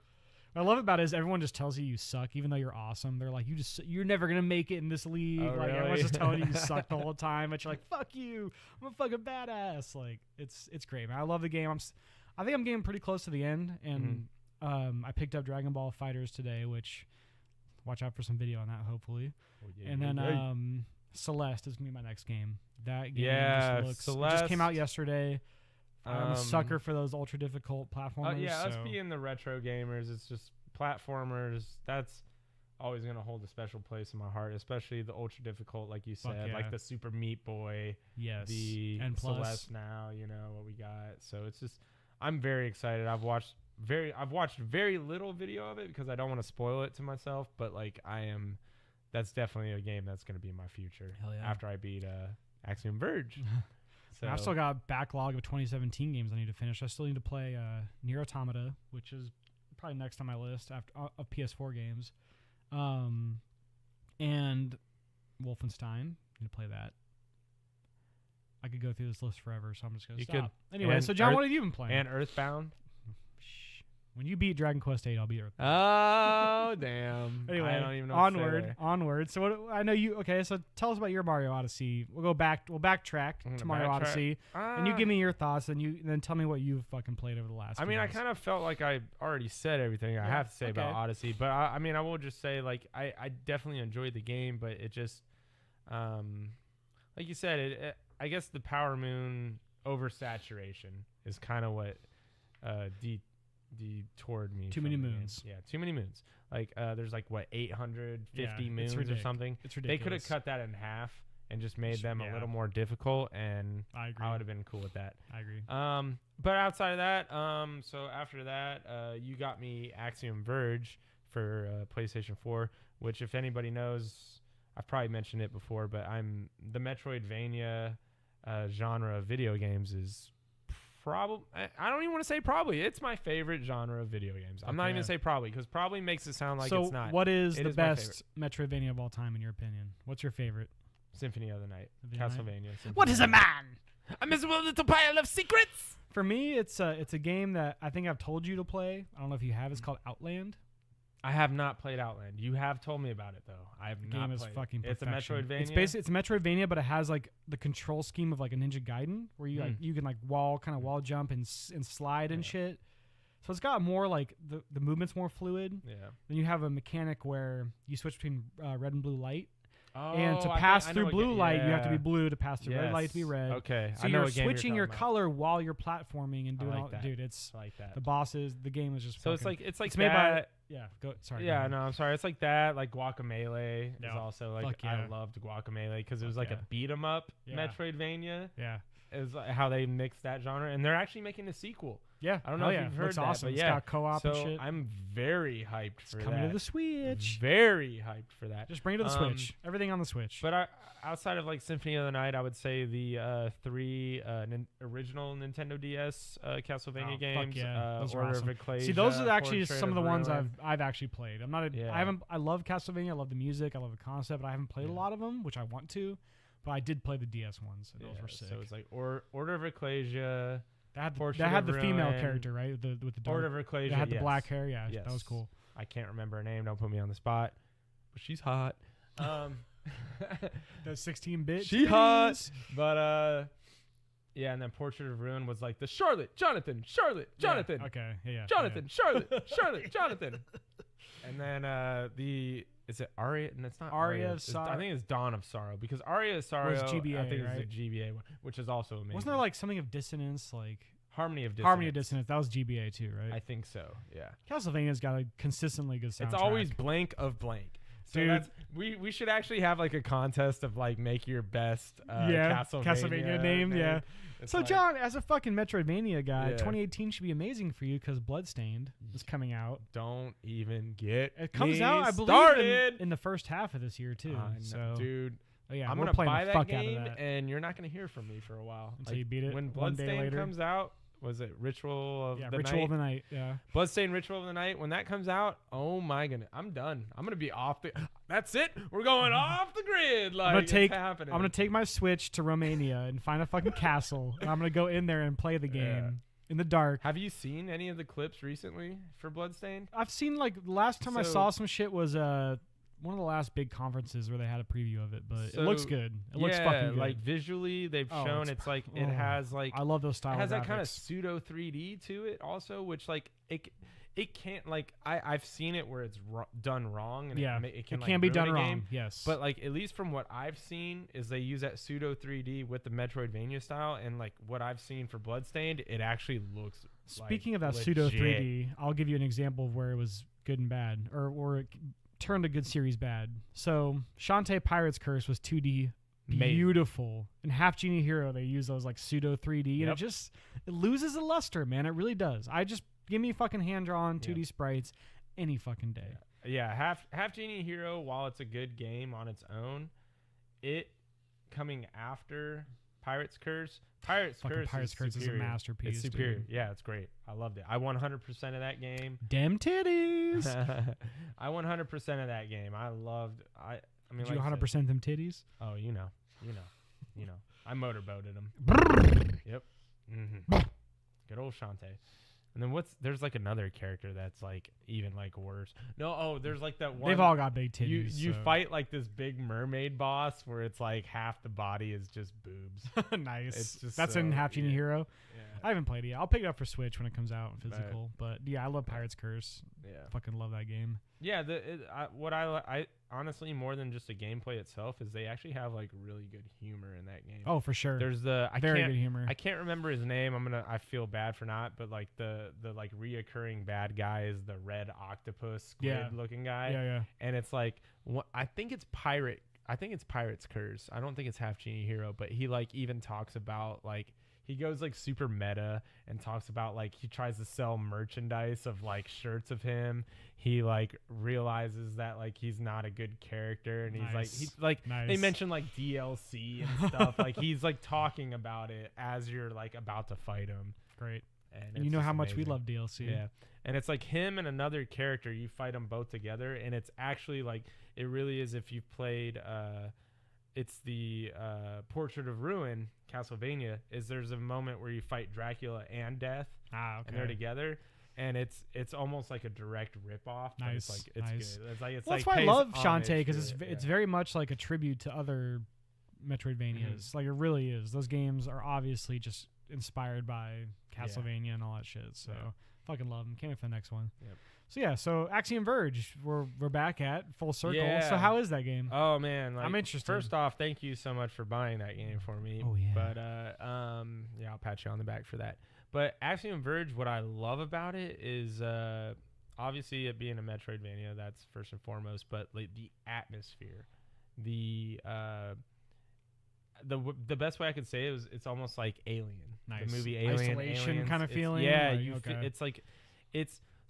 Speaker 3: What I love about it is everyone just tells you suck, even though you're awesome. They're like, you're never gonna make it in this league.
Speaker 2: Oh,
Speaker 3: like
Speaker 2: really?
Speaker 3: everyone's just telling you suck the whole time, but you're like, fuck you, I'm a fucking badass. Like it's great, man. I love the game. I think I'm getting pretty close to the end, and I picked up Dragon Ball FighterZ today, which watch out for some video on that, hopefully. And then Celeste is gonna be my next game. That game just came out yesterday. I'm a sucker for those ultra difficult platformers.
Speaker 2: Us being the retro gamers, it's just platformers. That's always going to hold a special place in my heart, especially the ultra difficult, like you said, like the Super Meat Boy, the
Speaker 3: and
Speaker 2: Celeste now, you know, what we got. So it's just, I'm very excited. I've watched very little video of it because I don't want to spoil it to myself, but like that's definitely a game that's going to be in my future after I beat Axiom Verge. So
Speaker 3: I've still got a backlog of 2017 games I need to finish. I still need to play Nier Automata, which is probably next on my list after of PS4 games, and Wolfenstein. I need to play that. I could go through this list forever, so I'm just going to stop. Anyway, so John, what have you been playing?
Speaker 2: And Earthbound.
Speaker 3: When you beat Dragon Quest VIII, I'll beat Earthbound.
Speaker 2: Oh, damn.
Speaker 3: Anyway,
Speaker 2: I don't even know
Speaker 3: onward. So what, I know you. Okay, so tell us about your Mario Odyssey. We'll backtrack to Mario Odyssey, and you give me your thoughts, and then tell me what you've fucking played over the last.
Speaker 2: I mean, I kind of felt like I already said everything I have to say about Odyssey, but I mean, I will just say like I definitely enjoyed the game, but it just, like you said, I guess the Power Moon oversaturation is kind of what detoured me.
Speaker 3: Too many moons.
Speaker 2: Yeah, too many moons. Like there's like what 850 moons or something.
Speaker 3: It's ridiculous.
Speaker 2: They could have cut that in half and just made them a little more difficult, and I would have been cool with that.
Speaker 3: I agree.
Speaker 2: But outside of that, so after that, you got me Axiom Verge for PlayStation 4, which if anybody knows, I've probably mentioned it before, but the Metroidvania genre of video games is probably, I don't even want to say probably, it's my favorite genre of video games. I'm not even going to say probably, because probably makes it sound like it's not.
Speaker 3: So what is the best Metroidvania of all time in your opinion? What's your favorite?
Speaker 2: Symphony of the Night. Castlevania.
Speaker 3: What is a man?
Speaker 2: A miserable little pile of secrets.
Speaker 3: For me, it's a game that I think I've told you to play. I don't know if you have. It's called Outland.
Speaker 2: I have not played Outland. You have told me about it though. I have not played.
Speaker 3: The game is fucking perfection.
Speaker 2: It's a Metroidvania.
Speaker 3: It's a Metroidvania, but it has like the control scheme of like a Ninja Gaiden, where you you can like wall jump and slide and shit. So it's got more like the movement's more fluid.
Speaker 2: Yeah.
Speaker 3: Then you have a mechanic where you switch between red and blue light.
Speaker 2: Oh,
Speaker 3: and to pass through blue light, you have to be blue. To pass through red light, to be red.
Speaker 2: Okay.
Speaker 3: So you're switching your color while you're platforming and doing all. Dude, it's
Speaker 2: I like that.
Speaker 3: The bosses. The game is just.
Speaker 2: So
Speaker 3: fucking,
Speaker 2: it's like
Speaker 3: it's made by. Yeah. Sorry.
Speaker 2: Yeah. No, I'm sorry. It's like that. Like Guacamelee is also like
Speaker 3: yeah.
Speaker 2: I loved Guacamelee because it was like a beat 'em up Metroidvania.
Speaker 3: Yeah.
Speaker 2: Is how they mixed that genre, and they're actually making a sequel.
Speaker 3: Yeah,
Speaker 2: I don't know if you've heard that,
Speaker 3: awesome.
Speaker 2: But
Speaker 3: It's got co-op and shit.
Speaker 2: I'm very hyped for that.
Speaker 3: Coming to the Switch.
Speaker 2: Very hyped for that.
Speaker 3: Just bring it to the Switch. Everything on the Switch.
Speaker 2: But outside of like Symphony of the Night, I would say the 3 original Nintendo DS Castlevania games.
Speaker 3: Fuck yeah. Those
Speaker 2: Order
Speaker 3: are awesome.
Speaker 2: of Ecclesia.
Speaker 3: See, those are actually
Speaker 2: Portrait
Speaker 3: some of the
Speaker 2: of
Speaker 3: ones
Speaker 2: Ruin.
Speaker 3: I've actually played. I'm not. I love Castlevania. I love the music. I love the concept. But I haven't played a lot of them, which I want to. But I did play the DS ones, and those were sick.
Speaker 2: So it's like Order of Ecclesia.
Speaker 3: That had the female character, right? With the dark,
Speaker 2: Order of Ecclesia.
Speaker 3: That had the black hair. Yeah,
Speaker 2: yes.
Speaker 3: That was cool.
Speaker 2: I can't remember her name. Don't put me on the spot. But she's hot.
Speaker 3: The 16-bit.
Speaker 2: She hot. But yeah, and then Portrait of Ruin was like the Charlotte, Jonathan.
Speaker 3: Yeah, okay. Yeah.
Speaker 2: Jonathan, yeah. Charlotte, Jonathan. And then is it Aria? And it's not
Speaker 3: Aria of Sorrow.
Speaker 2: I think it's Dawn of Sorrow because Aria of Sorrow
Speaker 3: was GBA,
Speaker 2: I think
Speaker 3: right?
Speaker 2: it's the GBA one, which is also amazing.
Speaker 3: Wasn't there like something of Dissonance, like
Speaker 2: Harmony of Dissonance?
Speaker 3: Harmony of Dissonance. That was GBA too, right?
Speaker 2: I think so. Yeah.
Speaker 3: Castlevania's got a consistently good soundtrack.
Speaker 2: It's always blank of blank. So
Speaker 3: dude,
Speaker 2: we should actually have like a contest of like make your best Castlevania
Speaker 3: name. Yeah.
Speaker 2: It's
Speaker 3: so
Speaker 2: like,
Speaker 3: John, as a fucking Metroidvania guy, 2018 should be amazing for you because Bloodstained is coming out.
Speaker 2: Don't even get
Speaker 3: it comes out, I believe, in the first half of this year too. So,
Speaker 2: dude,
Speaker 3: yeah,
Speaker 2: I'm gonna buy that game, and you're not gonna hear from me for a while
Speaker 3: until you beat it.
Speaker 2: When Bloodstained comes out. Was it Ritual of the Night?
Speaker 3: Ritual of the Night, yeah.
Speaker 2: Bloodstained Ritual of the Night. When that comes out, oh my goodness, I'm done. I'm gonna be off the. That's it. We're going off the grid. Like
Speaker 3: I'm gonna take my Switch to Romania and find a fucking castle, and I'm gonna go in there and play the game in the dark.
Speaker 2: Have you seen any of the clips recently for Bloodstained?
Speaker 3: I've seen like last time I saw some shit was one of the last big conferences where they had a preview of it, but it looks good. It looks fucking good.
Speaker 2: Like visually, they've shown it has like
Speaker 3: I love those style. It has
Speaker 2: that kind of pseudo 3D to it, also, which like it can't like I've seen it where it's done wrong, and it can
Speaker 3: be done
Speaker 2: wrong.
Speaker 3: Game, yes,
Speaker 2: but like at least from what I've seen is they use that pseudo 3D with the Metroidvania style, and like what I've seen for Bloodstained, it actually looks.
Speaker 3: Speaking of that
Speaker 2: legit.
Speaker 3: pseudo 3D, I'll give you an example of where it was good and bad, or it turned a good series bad. So Shantae Pirate's Curse was 2D, beautiful. In Half Genie Hero, they use those like pseudo 3D, and it loses a luster, man. It really does. I just give me fucking hand drawn 2D sprites any fucking day.
Speaker 2: Yeah, Half Genie Hero, while it's a good game on its own, it coming after Pirate's Curse is a
Speaker 3: masterpiece.
Speaker 2: It's superior.
Speaker 3: Dude.
Speaker 2: Yeah, it's great. I loved it. I won 100% of that game.
Speaker 3: Damn titties.
Speaker 2: I won 100% of that game. I loved. I mean,
Speaker 3: did you 100% them titties?
Speaker 2: Oh, you know. I motorboated them. Yep. Mm-hmm. Good old Shantae. And then there's like another character that's like even like worse. There's like that one.
Speaker 3: They've all got big titties.
Speaker 2: You fight like this big mermaid boss where it's like half the body is just boobs.
Speaker 3: Nice.
Speaker 2: It's just
Speaker 3: that's in Half Genie Hero.
Speaker 2: Yeah.
Speaker 3: I haven't played it yet. I'll pick it up for Switch when it comes out in physical. But yeah, I love Pirate's Curse.
Speaker 2: Yeah.
Speaker 3: Fucking love that game.
Speaker 2: Yeah, I honestly, more than just the gameplay itself, is they actually have like really good humor in that game.
Speaker 3: Oh, for sure.
Speaker 2: There's
Speaker 3: very good humor.
Speaker 2: I can't remember his name. I feel bad for not, but like the like reoccurring bad guy is the red octopus squid looking guy.
Speaker 3: Yeah.
Speaker 2: And it's like I think it's Pirate's Curse. I don't think it's Half Genie Hero, but he like even talks about like he goes like super meta and talks about like he tries to sell merchandise of like shirts of him. He like realizes that like he's not a good character, and he's like they mention like DLC and stuff. Like he's like talking about it as you're like about to fight him.
Speaker 3: Great. And you know how much we love DLC.
Speaker 2: Yeah. And it's like him and another character, you fight them both together, and it's actually like it really is if you've played it's the Portrait of Ruin, Castlevania, is there's a moment where you fight Dracula and Death.
Speaker 3: Okay.
Speaker 2: And they're together. And it's almost like a direct rip-off.
Speaker 3: Nice.
Speaker 2: It's like it's good. It's like it's
Speaker 3: that's
Speaker 2: like
Speaker 3: why I love Shantae, because it's very much like a tribute to other Metroidvanias. Like it really is. Those games are obviously just inspired by Castlevania and all that shit. So fucking love them. Can't wait for the next one.
Speaker 2: Yep.
Speaker 3: So yeah, so Axiom Verge, we're back at full circle.
Speaker 2: Yeah.
Speaker 3: So how is that game?
Speaker 2: Oh man, like,
Speaker 3: I'm interested.
Speaker 2: First off, thank you so much for buying that game for me.
Speaker 3: Oh yeah.
Speaker 2: But yeah, I'll pat you on the back for that. But Axiom Verge, what I love about it is obviously it being a Metroidvania, that's first and foremost, but like the atmosphere, the best way I could say it was it's almost like Alien.
Speaker 3: Nice.
Speaker 2: The movie Alien.
Speaker 3: Isolation kind of feeling.
Speaker 2: Yeah,
Speaker 3: like,
Speaker 2: it's like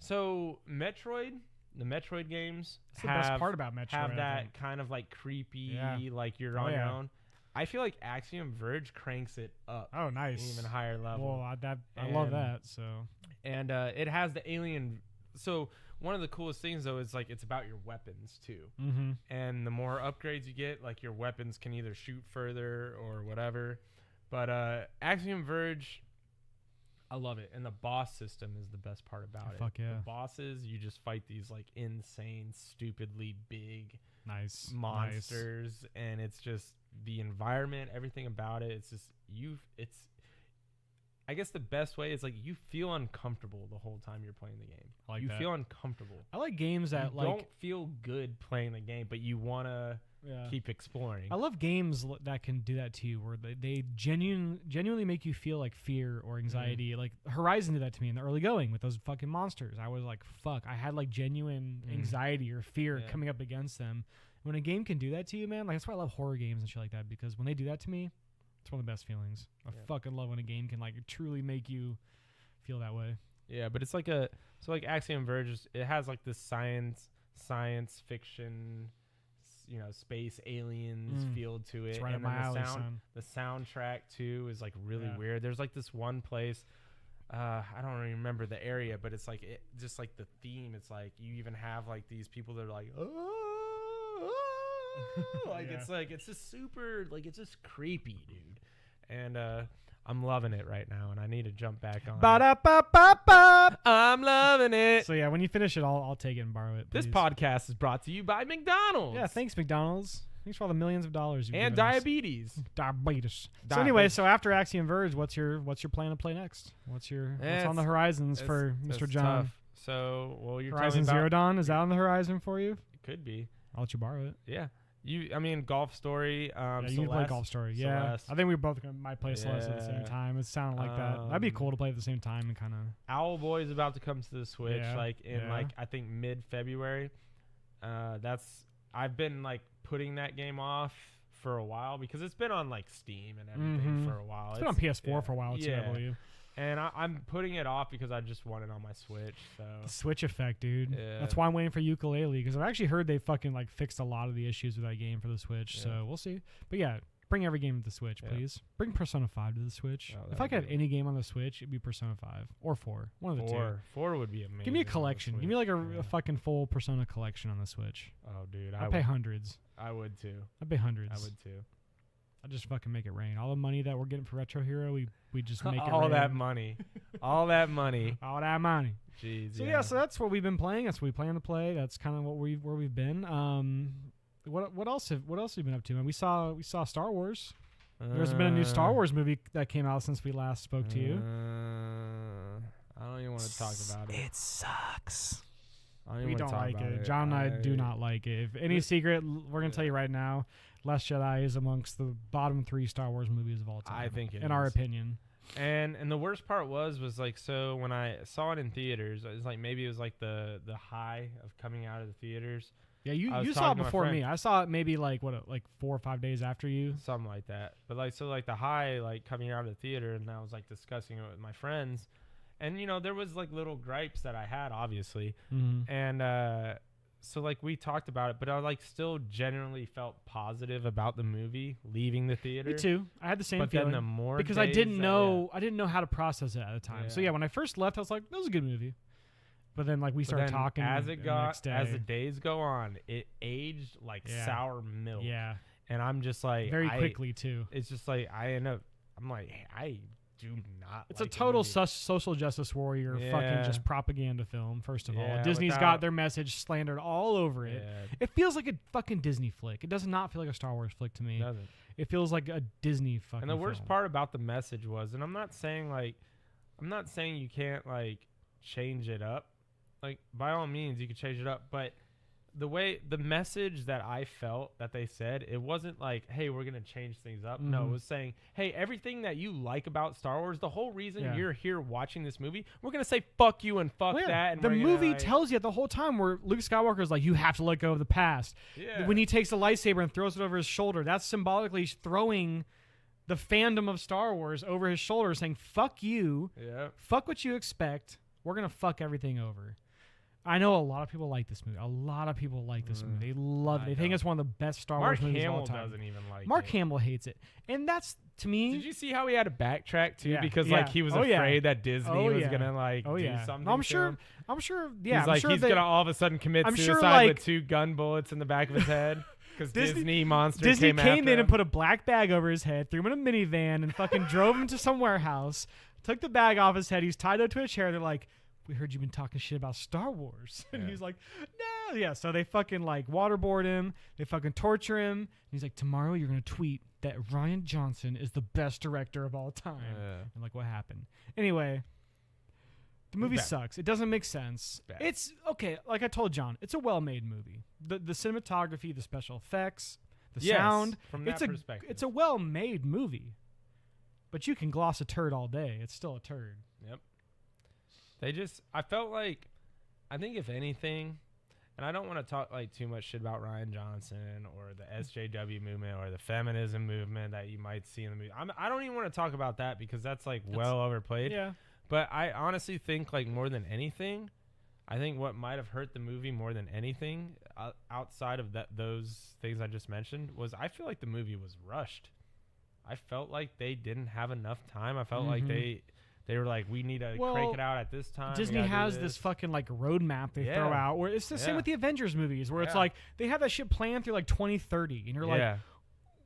Speaker 2: so Metroid. The Metroid games
Speaker 3: That's the best part about Metroid,
Speaker 2: have that kind of like creepy, like you're on your own. I feel like Axiom Verge cranks it up.
Speaker 3: Oh, nice.
Speaker 2: Even higher level.
Speaker 3: Well, I love that. So.
Speaker 2: And it has the Alien. So one of the coolest things though is like it's about your weapons too.
Speaker 3: Mm-hmm.
Speaker 2: And the more upgrades you get, like your weapons can either shoot further or whatever. But Axiom Verge, I love it. And the boss system is the best part about it.
Speaker 3: Fuck yeah.
Speaker 2: The bosses, you just fight these like insane, stupidly big monsters. And it's just the environment, everything about it. It's just I guess the best way is like you feel uncomfortable the whole time you're playing the game. You feel uncomfortable.
Speaker 3: I like games that
Speaker 2: you don't feel good playing the game, but you want to keep exploring.
Speaker 3: I love games that can do that to you, where they genuinely make you feel like fear or anxiety. Like Horizon did that to me in the early going with those fucking monsters. I was like, fuck. I had like genuine anxiety or fear coming up against them. When a game can do that to you, man, like that's why I love horror games and shit like that, because when they do that to me, it's one of the best feelings. I fucking love when a game can like truly make you feel that way.
Speaker 2: Yeah, but it's like like Axiom Verge, it has like this science fiction, space aliens feel to it.
Speaker 3: It's right up my alley, son.
Speaker 2: The soundtrack too is like really weird. There's like this one place, I don't really remember the area, but it's like just like the theme. It's like you even have like these people that are like, like it's just super, like it's just creepy, dude. And I'm loving it right now, and I need to jump back on. I'm loving it.
Speaker 3: So yeah, when you finish it, I'll take it and borrow it. Please.
Speaker 2: This podcast is brought to you by McDonald's.
Speaker 3: Yeah, thanks McDonald's. Thanks for all the millions of dollars you've
Speaker 2: and
Speaker 3: given
Speaker 2: diabetes.
Speaker 3: Us. Diabetes. So anyway, so after Axiom Verge, what's your plan to play next? What's on the horizons for Mr. John?
Speaker 2: Tough. So you're
Speaker 3: Horizon Zero Dawn, is that on the horizon for you?
Speaker 2: It could be.
Speaker 3: I'll let you borrow it.
Speaker 2: Yeah. Golf Story.
Speaker 3: Yeah, you can play Golf Story. Yeah,
Speaker 2: Celeste.
Speaker 3: I think we both might play Celeste at the same time. It sounded like that. That'd be cool to play at the same time and kind of.
Speaker 2: Owlboy is about to come to the Switch, I think mid-February. I've been like putting that game off for a while because it's been on like Steam and everything for a while.
Speaker 3: It's been on PS4 for a while too, I believe.
Speaker 2: And I'm putting it off because I just want it on my Switch. So
Speaker 3: the Switch effect, dude.
Speaker 2: Yeah.
Speaker 3: That's why I'm waiting for Yooka-Laylee, because I've actually heard they fucking like fixed a lot of the issues with that game for the Switch. Yeah. So we'll see. But yeah, bring every game to the Switch, please. Bring Persona 5 to the Switch. Oh, if I could have any game on the Switch, it'd be Persona 5 or 4. One of the two.
Speaker 2: 4 would be amazing.
Speaker 3: Give me a collection. Give me like a fucking full Persona collection on the Switch.
Speaker 2: Oh, dude.
Speaker 3: I'd pay hundreds.
Speaker 2: I would too.
Speaker 3: I'd pay hundreds.
Speaker 2: I would too.
Speaker 3: I'll just fucking make it rain. All the money that we're getting for Retro Hero, we just make it rain.
Speaker 2: All that money.
Speaker 3: All that money.
Speaker 2: Jeez.
Speaker 3: So so that's what we've been playing. That's what we plan to play. That's kind of where we've been. What else have you been up to? And we saw Star Wars. There's been a new Star Wars movie that came out since we last spoke to you.
Speaker 2: I don't even want to talk about it.
Speaker 3: It sucks.
Speaker 2: We don't
Speaker 3: like it. John and I do not like it. If any secret, we're gonna tell you right now. Last Jedi is amongst the bottom 3 Star Wars movies of all time.
Speaker 2: I think it is.
Speaker 3: In our opinion.
Speaker 2: And the worst part was like, so when I saw it in theaters, it was like maybe it was like the high of coming out of the theaters.
Speaker 3: Yeah, you saw it before me. I saw it maybe like 4 or 5 days after you.
Speaker 2: Something like that. But the high, like coming out of the theater, and I was like discussing it with my friends, and there was like little gripes that I had, obviously, and so like we talked about it, but I like still generally felt positive about the movie leaving the theater.
Speaker 3: Me too. I had the same feeling.
Speaker 2: Then the more
Speaker 3: because I didn't know how to process it at the time. So when I first left, I was like, that was a good movie. But then we started talking
Speaker 2: as the days go on, it aged like sour milk.
Speaker 3: Yeah.
Speaker 2: And I'm just like
Speaker 3: very quickly too.
Speaker 2: It's just like I'm like, I do not.
Speaker 3: It's a total social justice warrior fucking just propaganda film. First of all, Disney's got their message slandered all over it. It feels like a fucking Disney flick. It does not feel like a Star Wars flick to me.
Speaker 2: It doesn't.
Speaker 3: It feels like a Disney fucking.
Speaker 2: And the worst part about the message was, and I'm not saying you can't like change it up. Like, by all means, you could change it up. But the message that I felt that they said, it wasn't like, hey, we're going to change things up. No, it was saying, hey, everything that you like about Star Wars, the whole reason you're here watching this movie, we're going to say fuck you and fuck that. And
Speaker 3: the movie tells you the whole time where Luke Skywalker is like, you have to let go of the past. Yeah. When he takes the lightsaber and throws it over his shoulder, that's symbolically throwing the fandom of Star Wars over his shoulder, saying, fuck you. Yeah. Fuck what you expect. We're going to fuck everything over. I know a lot of people like this movie. A lot of people like this movie. They love it. They think it's one of the best Star Wars movies of all time.
Speaker 2: Mark Hamill doesn't even like it.
Speaker 3: Mark Hamill hates it. And that's, to me...
Speaker 2: Did you see how he had to backtrack, too? Yeah. Because, he was afraid that Disney was going to, do something
Speaker 3: I'm sure, yeah.
Speaker 2: He's he's going to all of a sudden commit suicide with 2 gun bullets in the back of his head. Because Disney came
Speaker 3: in and put a black bag over his head, threw him in a minivan, and fucking drove him to some warehouse, took the bag off his head. He's tied up to a chair. They're like, we heard you've been talking shit about Star Wars. And he's like, no. Yeah, so they fucking waterboard him. They fucking torture him. And he's like, tomorrow you're going to tweet that Rian Johnson is the best director of all time. And what happened? Anyway, the movie sucks. It doesn't make sense. It's, okay, like I told John, it's a well-made movie. The cinematography, the special effects, the sound.
Speaker 2: From that perspective.
Speaker 3: It's a well-made movie. But you can gloss a turd all day. It's still a turd.
Speaker 2: Yep. I felt like, I think if anything, and I don't want to talk too much shit about Rian Johnson or the SJW movement or the feminism movement that you might see in the movie. I don't even want to talk about that because that's well overplayed.
Speaker 3: Yeah.
Speaker 2: But I honestly think more than anything, I think what might have hurt the movie more than anything outside of those things I just mentioned was I feel like the movie was rushed. I felt like they didn't have enough time. I felt like they were like, we need to crank it out at this time.
Speaker 3: Disney has this fucking roadmap they throw out where it's the same with the Avengers movies where it's like they have that shit planned through 2030 and you're like,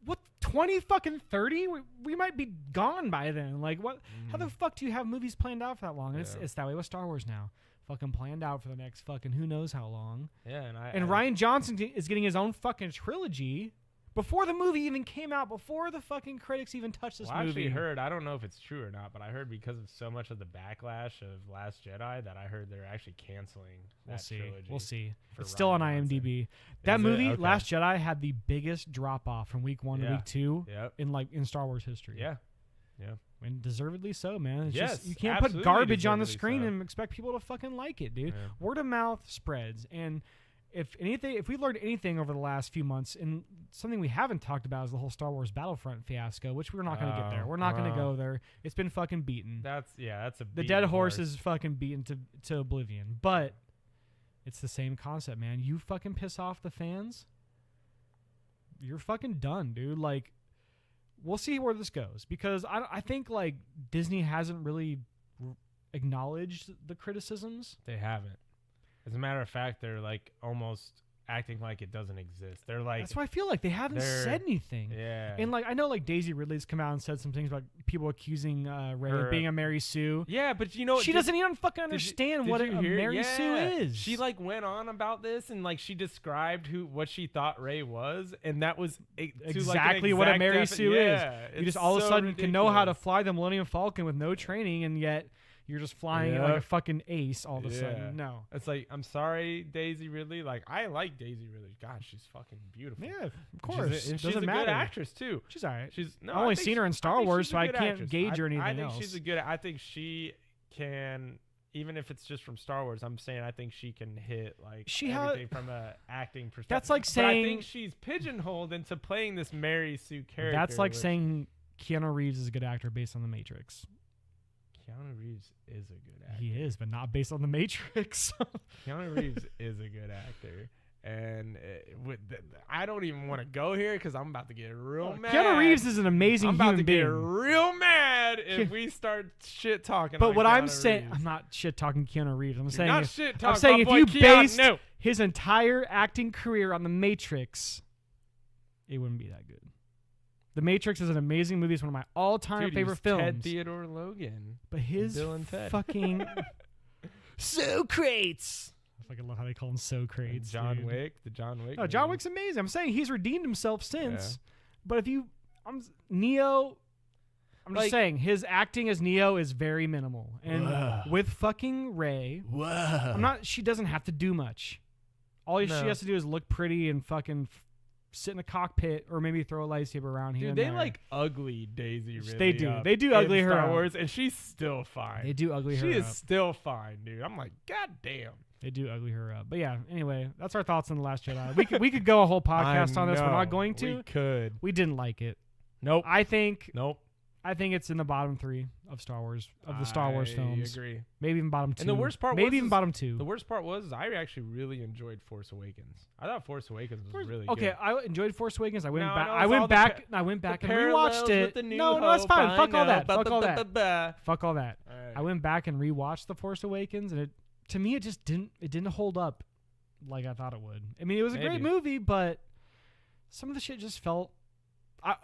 Speaker 3: what, 2030? We might be gone by then. What? How the fuck do you have movies planned out for that long? It's that way with Star Wars now. Fucking planned out for the next fucking who knows how long.
Speaker 2: Yeah,
Speaker 3: and Rian Johnson is getting his own fucking trilogy. Before the movie even came out, before the fucking critics even touched this movie.
Speaker 2: I actually heard, I don't know if it's true or not, but I heard because of so much of the backlash of Last Jedi that I heard they're actually canceling that trilogy.
Speaker 3: We'll see. It's still on IMDb. That movie, okay. Last Jedi, had the biggest drop-off from week 1 to week 2 in Star Wars history.
Speaker 2: Yeah.
Speaker 3: And deservedly so, man. It's just, you can't put garbage on the screen and expect people to fucking like it, dude. Yeah. Word of mouth spreads. And if we learned anything over the last few months, and something we haven't talked about is the whole Star Wars Battlefront fiasco, which we're not going to get there. We're not going to go there. It's been fucking beaten.
Speaker 2: That's
Speaker 3: the dead horse is fucking beaten to oblivion. But it's the same concept, man. You fucking piss off the fans, you're fucking done, dude. We'll see where this goes because I think Disney hasn't really acknowledged the criticisms.
Speaker 2: They haven't. As a matter of fact, they're almost acting like it doesn't exist. They're
Speaker 3: that's why I feel like they haven't said anything.
Speaker 2: Yeah.
Speaker 3: And I know Daisy Ridley's come out and said some things about people accusing Rey of being a Mary Sue.
Speaker 2: Yeah, but she doesn't
Speaker 3: even fucking understand what a Mary Sue is.
Speaker 2: She went on about this and she described what she thought Rey was, and that was
Speaker 3: exactly what a Mary Sue is. You just all of a sudden
Speaker 2: ridiculous.
Speaker 3: Can know how to fly the Millennium Falcon with no training, and yet you're just flying it like a fucking ace all of a sudden. No.
Speaker 2: It's I'm sorry, Daisy Ridley. I like Daisy Ridley. God, she's fucking beautiful.
Speaker 3: Yeah, of course.
Speaker 2: She's a good actress, too.
Speaker 3: She's all right.
Speaker 2: I've
Speaker 3: only seen her in Star Wars, so I can't gauge her anything else.
Speaker 2: I think she's a good... I think she can even if it's just from Star Wars, I'm saying I think she can hit like
Speaker 3: everything
Speaker 2: from a acting perspective.
Speaker 3: That's like saying
Speaker 2: I think she's pigeonholed into playing this Mary Sue character.
Speaker 3: That's like saying Keanu Reeves is a good actor based on The Matrix.
Speaker 2: Keanu Reeves is a good actor.
Speaker 3: He is, but not based on The Matrix.
Speaker 2: Keanu Reeves is a good actor. And I don't even want to go here because I'm about to get real mad.
Speaker 3: Keanu Reeves is an amazing human being.
Speaker 2: I'm about to get real mad if we start shit talking.
Speaker 3: But what I'm saying, I'm not shit talking Keanu Reeves. I'm saying if you based his entire acting career on The Matrix, it wouldn't be that good. The Matrix is an amazing movie. It's one of my all-time favorite films.
Speaker 2: Ted Theodore Logan.
Speaker 3: But his fucking Socrates. I fucking love how they call him Socrates.
Speaker 2: John Wick, the John Wick.
Speaker 3: No, John Wick's amazing. I'm saying he's redeemed himself since. Yeah. But if you, Neo, I'm just saying his acting as Neo is very minimal. And with fucking Rey, she doesn't have to do much. All she has to do is look pretty and fucking sit in a cockpit or maybe throw a lightsaber around here.
Speaker 2: Dude, they like ugly Daisy. Really
Speaker 3: they do. They do ugly her
Speaker 2: Star Wars, and she's still fine.
Speaker 3: They do ugly her.
Speaker 2: She is still fine, dude. I'm like, god damn.
Speaker 3: They do ugly her up. But yeah, anyway, that's our thoughts on The Last Jedi. We could go a whole podcast on this. We're not going to.
Speaker 2: We could.
Speaker 3: We didn't like it.
Speaker 2: Nope.
Speaker 3: I think it's in the bottom 3 of Star Wars, of the Star Wars films.
Speaker 2: I agree.
Speaker 3: Maybe even bottom 2.
Speaker 2: And the worst part
Speaker 3: even bottom 2.
Speaker 2: The worst part was I actually really enjoyed Force Awakens. I thought Force Awakens was really good.
Speaker 3: Okay, I enjoyed Force Awakens. I went back and rewatched it. No, that's fine. Fuck all that. Fuck all that. I went back and rewatched The Force Awakens, and to me, it just didn't hold up like I thought it would. I mean, it was a great movie, but some of the shit just felt. I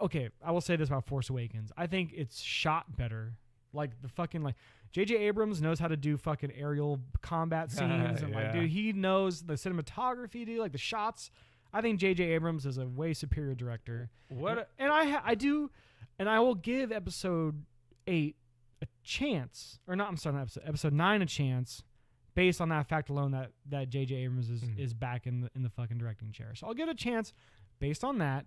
Speaker 3: will say this about Force Awakens. I think it's shot better. Like the fucking J.J. Abrams knows how to do fucking aerial combat scenes, and dude, he knows the cinematography, dude, like the shots. I think J.J. Abrams is a way superior director. I will give Episode 8 a chance, or not. I'm sorry, not Episode 9 a chance. Based on that fact alone, that J.J. Abrams is back in the fucking directing chair, so I'll give it a chance based on that.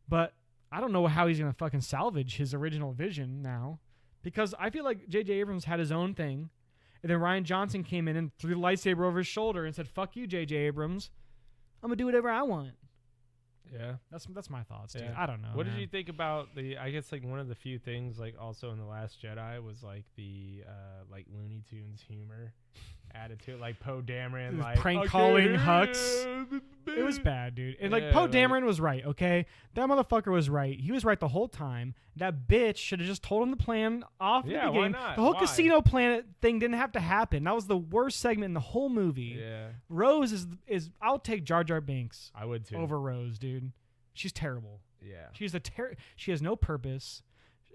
Speaker 3: But I don't know how he's gonna fucking salvage his original vision now, because I feel like J.J. Abrams had his own thing, and then Rian Johnson came in and threw the lightsaber over his shoulder and said, "Fuck you, J.J. Abrams, I'm gonna do whatever I want."
Speaker 2: Yeah,
Speaker 3: that's my thoughts, dude. I don't know.
Speaker 2: What did you think about I guess one of the few things also in The Last Jedi was the Looney Tunes humor added to it, like Poe Dameron
Speaker 3: prank calling Hux. It was bad, dude. And Poe Dameron was right, okay? That motherfucker was right. He was right the whole time. That bitch should have just told him the plan off the beginning.
Speaker 2: Why not?
Speaker 3: The whole Casino Planet thing didn't have to happen. That was the worst segment in the whole movie.
Speaker 2: Yeah.
Speaker 3: Rose is I'll take Jar Jar Binks.
Speaker 2: I would too.
Speaker 3: Over Rose, dude. She's terrible.
Speaker 2: Yeah.
Speaker 3: She has no purpose.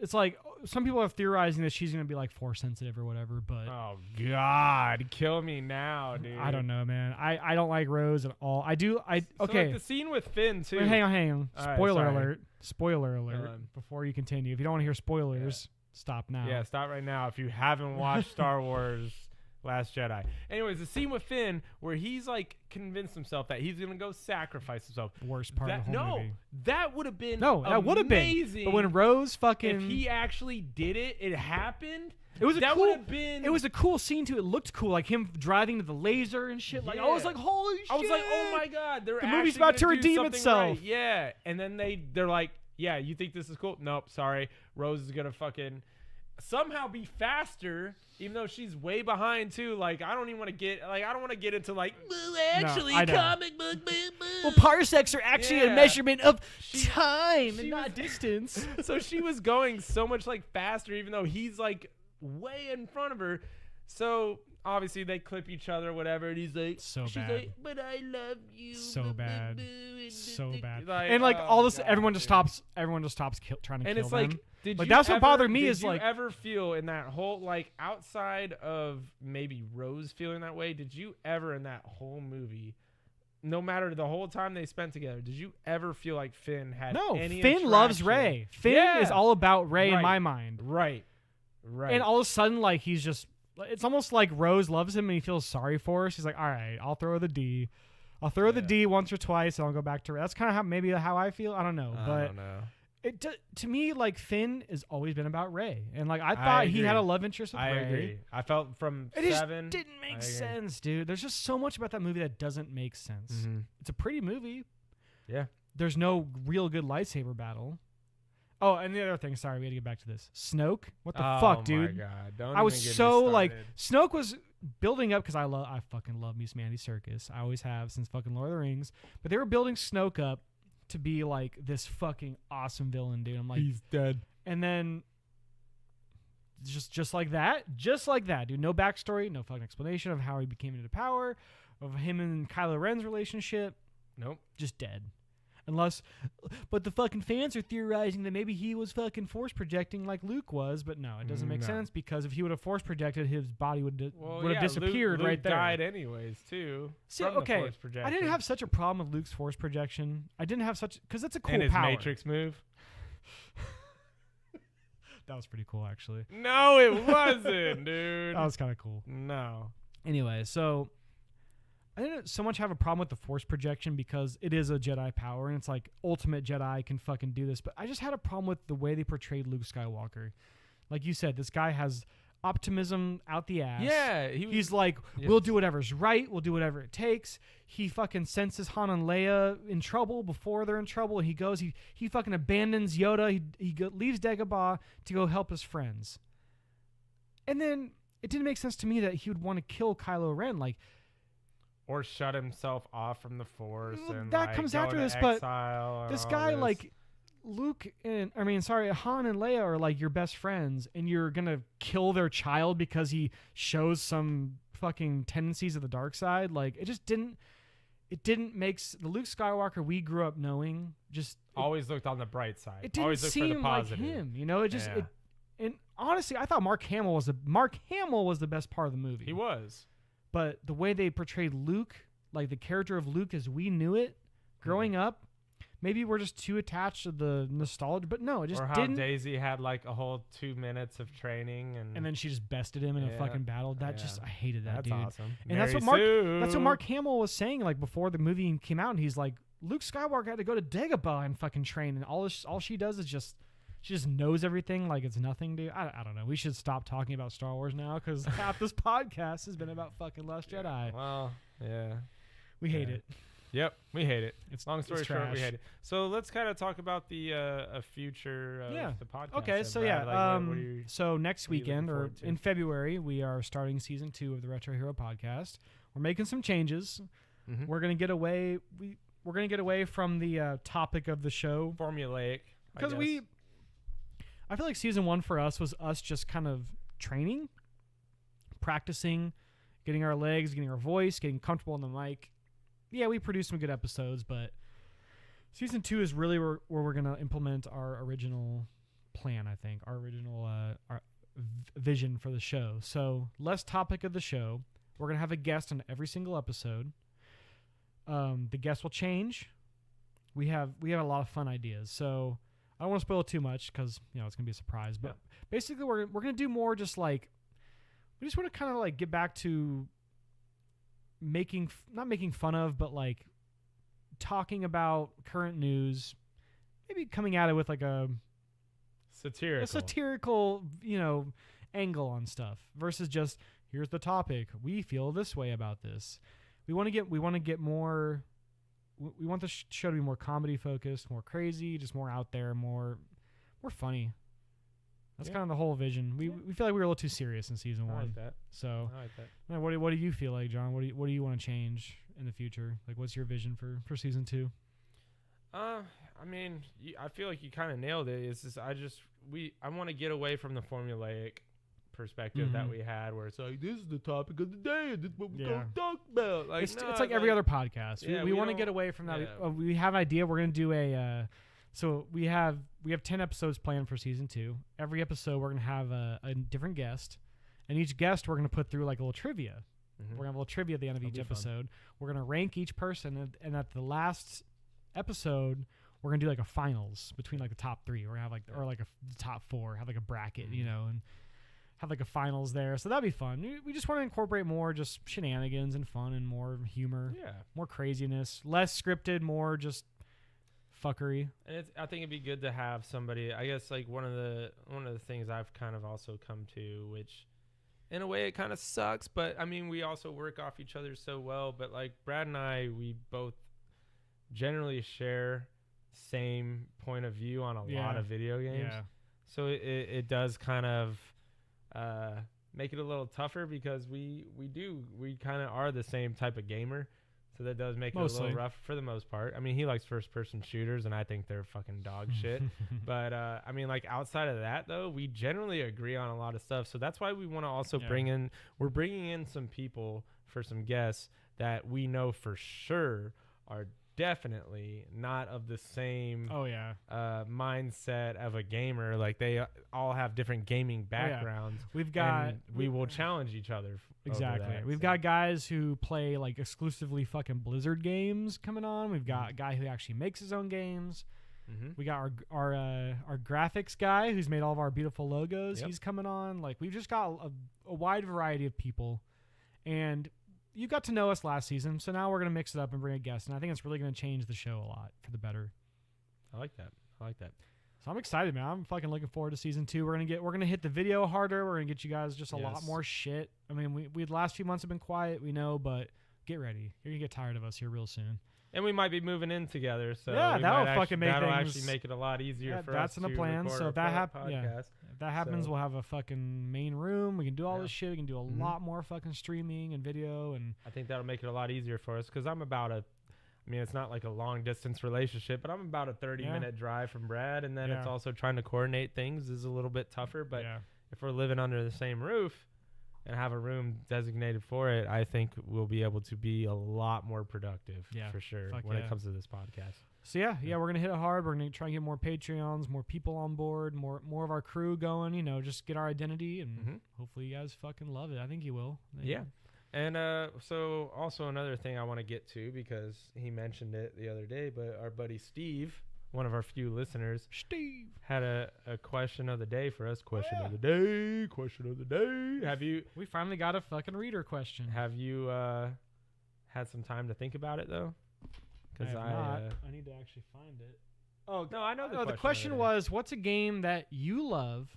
Speaker 3: It's like some people are theorizing that she's gonna be Force sensitive or whatever, but
Speaker 2: oh god, kill me now, dude.
Speaker 3: I don't know, man. I don't like Rose at all. Okay.
Speaker 2: The scene with Finn too.
Speaker 3: Wait, hang on. Spoiler alert. Spoiler alert. Before you continue, if you don't want to hear spoilers, stop now.
Speaker 2: Yeah, stop right now if you haven't watched Star Wars Last Jedi. Anyways, the scene with Finn where he's convinced himself that he's gonna go sacrifice himself.
Speaker 3: Worst part of the whole movie.
Speaker 2: That would have been
Speaker 3: that would have been. But when Rose
Speaker 2: if he actually did it, it happened.
Speaker 3: It was It was a cool scene too. It looked cool, like him driving to the laser and shit. I was like, holy shit!
Speaker 2: I was like, oh my god,
Speaker 3: the movie's about to redeem itself.
Speaker 2: Right. Yeah, and then they're like, yeah, you think this is cool? Nope, sorry. Rose is gonna fucking somehow be faster, even though she's way behind too. I don't even want to get I don't want to get into comic book.
Speaker 3: Well, parsecs are actually a measurement of time and not distance.
Speaker 2: So she was going so much faster, even though he's way in front of her. So obviously they clip each other, whatever, and he's like, she's like, but I love you.
Speaker 3: So bad. And all this, everyone just stops trying to kill them.
Speaker 2: And it's like,
Speaker 3: that's what bothered me
Speaker 2: is Did you ever feel in that whole, outside of maybe Rose feeling that way, did you ever in that whole movie, no matter the whole time they spent together, did you ever feel like Finn had any
Speaker 3: Finn loves Rey. Finn is all about Rey in my mind.
Speaker 2: Right.
Speaker 3: And all of a sudden, he's just, it's almost like Rose loves him and he feels sorry for her. She's like, all right, I'll throw the D. I'll throw the D once or twice and I'll go back to Rey. That's kind of how I feel. I don't know. To me, like, Finn has always been about Rey, and like I thought he had a love interest with Rey.
Speaker 2: I agree. I felt from
Speaker 3: it
Speaker 2: 7.
Speaker 3: Just didn't make sense, dude. There's just so much about that movie that doesn't make sense.
Speaker 2: Mm-hmm.
Speaker 3: It's a pretty movie.
Speaker 2: Yeah.
Speaker 3: There's no real good lightsaber battle. Oh, and the other thing, sorry, we had to get back to this. Snoke, what the fuck, dude?
Speaker 2: Oh my god, don't
Speaker 3: I was
Speaker 2: even get
Speaker 3: so
Speaker 2: me
Speaker 3: like
Speaker 2: started.
Speaker 3: Snoke was building up because I fucking love me some Andy Serkis. I always have since fucking Lord of the Rings. But they were building Snoke up to be like this fucking awesome villain, dude. I'm like,
Speaker 2: he's dead.
Speaker 3: And then just like that, dude. No backstory, no fucking explanation of how he became into power, of him and Kylo Ren's relationship.
Speaker 2: Nope,
Speaker 3: just dead. But the fucking fans are theorizing that maybe he was fucking force projecting like Luke was, but no, it doesn't make sense because if he would have force projected, his body would have disappeared.
Speaker 2: Luke
Speaker 3: right there.
Speaker 2: Died anyways too.
Speaker 3: See, okay, I didn't have such a problem with Luke's force projection. I didn't have such because that's a cool
Speaker 2: and his
Speaker 3: power.
Speaker 2: Matrix move.
Speaker 3: That was pretty cool, actually.
Speaker 2: No, it wasn't, dude.
Speaker 3: That was kind of cool.
Speaker 2: No.
Speaker 3: Anyway, so I didn't so much have a problem with the force projection because it is a Jedi power and it's like ultimate Jedi can fucking do this. But I just had a problem with the way they portrayed Luke Skywalker. Like you said, this guy has optimism out the ass.
Speaker 2: Yeah.
Speaker 3: He's like, we'll do whatever's right. We'll do whatever it takes. He fucking senses Han and Leia in trouble before they're in trouble. He goes, he fucking abandons Yoda. He leaves Dagobah to go help his friends. And then it didn't make sense to me that he would want to kill Kylo Ren. Like,
Speaker 2: or shut himself off from the Force. And
Speaker 3: that comes after this, but this guy, like, Han and Leia are like your best friends, and you're going to kill their child because he shows some fucking tendencies of the dark side. Like, it didn't make the Luke Skywalker we grew up knowing
Speaker 2: always looked on the bright side.
Speaker 3: It didn't
Speaker 2: always looked
Speaker 3: seem
Speaker 2: for the positive.
Speaker 3: like him, and honestly, I thought Mark Hamill was the best part of the movie.
Speaker 2: He was.
Speaker 3: But the way they portrayed Luke, like the character of Luke as we knew it growing up, maybe we're just too attached to the nostalgia. But no, it just didn't.
Speaker 2: Or how Daisy had like a whole 2 minutes of training, and
Speaker 3: then she just bested him in a fucking battle. I hated that,
Speaker 2: that's
Speaker 3: dude.
Speaker 2: Awesome.
Speaker 3: And that's what Mark Hamill was saying, like before the movie came out, and he's like, Luke Skywalker had to go to Dagobah and fucking train, and all she does is she just knows everything like it's nothing, dude. I don't know. We should stop talking about Star Wars now because half this podcast has been about fucking Last Jedi.
Speaker 2: Well, yeah.
Speaker 3: We hate it.
Speaker 2: Yep, we hate it. It's long story short,
Speaker 3: trash.
Speaker 2: we hate it. So let's kind of talk about the future of the podcast.
Speaker 3: Okay, so
Speaker 2: Brad.
Speaker 3: So next weekend or in February, we are starting season 2 of the Retro Hero podcast. We're making some changes. Mm-hmm. We're gonna get away. We're gonna get away from the topic of the show,
Speaker 2: formulaic,
Speaker 3: because I feel like season 1 for us was us just kind of training, practicing, getting our legs, getting our voice, getting comfortable on the mic. Yeah, we produced some good episodes, but season 2 is really where we're going to implement our original plan, I think, our original our vision for the show. So less topic of the show. We're going to have a guest on every single episode. The guest will change. We have a lot of fun ideas. So I don't want to spoil too much because it's going to be a surprise. But basically, we're going to do more just like we just want to kind of like get back to not making fun of, but like talking about current news, maybe coming at it with like a satirical, angle on stuff versus just here's the topic. We feel this way about this. We want to get more. We want the show to be more comedy focused, more crazy, just more out there, more funny. That's kind of the whole vision. We feel like we were a little too serious in season 1.
Speaker 2: I like that.
Speaker 3: So,
Speaker 2: I like that.
Speaker 3: Man, what do you feel like, John? What do you want to change in the future? Like, what's your vision for season 2?
Speaker 2: I mean, I feel like you kind of nailed it. It's just I want to get away from the formulaic perspective that we had, where it's like this is the topic of the day, and this is what we're gonna talk about. Like
Speaker 3: it's like every other podcast. We want to get away from that.
Speaker 2: Yeah.
Speaker 3: We have an idea. We're gonna do a. So we have 10 episodes planned for season 2. Every episode we're gonna have a different guest, and each guest we're gonna put through like a little trivia. Mm-hmm. We're gonna have a little trivia at the end of each episode. We're gonna rank each person, and at the last episode we're gonna do like a finals between like the top 3. We're gonna have or like the top 4. Have like a bracket, and have like a finals there. So that'd be fun. We just want to incorporate more just shenanigans and fun and more humor, more craziness, less scripted, more just fuckery.
Speaker 2: And I think it'd be good to have somebody. I guess like one of the things I've kind of also come to, which in a way it kind of sucks, but I mean we also work off each other so well. But like Brad and I, we both generally share same point of view on a lot of video games. Yeah. So it does kind of make it a little tougher because we kind of are the same type of gamer. So that does make it a little rough for the most part. I mean, he likes first-person shooters, and I think they're fucking dog shit. But, I mean, like, outside of that, though, we generally agree on a lot of stuff. So that's why we want to also we're bringing in some people for some guests that we know for sure are definitely not of the same mindset of a gamer. Like, they all have different gaming backgrounds. We will challenge each other.
Speaker 3: Exactly. We've got guys who play like exclusively fucking Blizzard games coming on. We've got a guy who actually makes his own games. We got our graphics guy who's made all of our beautiful logos. He's coming on. Like, we've just got a wide variety of people, and you got to know us last season, so now we're gonna mix it up and bring a guest, and I think it's really gonna change the show a lot for the better.
Speaker 2: I like that.
Speaker 3: So I'm excited, man. I'm fucking looking forward to season 2. We're gonna hit the video harder. We're gonna get you guys just a lot more shit. I mean, we the last few months have been quiet, we know, but get ready. You're gonna get tired of us here real soon.
Speaker 2: And we might be moving in together, so
Speaker 3: that'll actually
Speaker 2: make it a lot easier for us.
Speaker 3: That's in the plan. So if that happens, we'll have a fucking main room. We can do all this shit. We can do a lot more fucking streaming and video, and
Speaker 2: I think that'll make it a lot easier for us because it's not like a long distance relationship, but I'm about a 30-minute drive from Brad, and then it's also trying to coordinate things is a little bit tougher. But if we're living under the same roof and have a room designated for it, I think we'll be able to be a lot more productive for sure when it comes to this podcast.
Speaker 3: So we're going to hit it hard. We're going to try and get more Patreons, more people on board, more of our crew going, just get our identity, and hopefully you guys fucking love it. I think you will.
Speaker 2: Yeah. And so also another thing I want to get to, because he mentioned it the other day, but our buddy Steve, one of our few listeners,
Speaker 3: Steve,
Speaker 2: had a question of the day for us. Question of the day.
Speaker 3: We finally got a fucking reader question.
Speaker 2: Have you had some time to think about it, though?
Speaker 3: Because I need to actually find it.
Speaker 2: Oh, no, I know
Speaker 3: the question was, what's a game that you love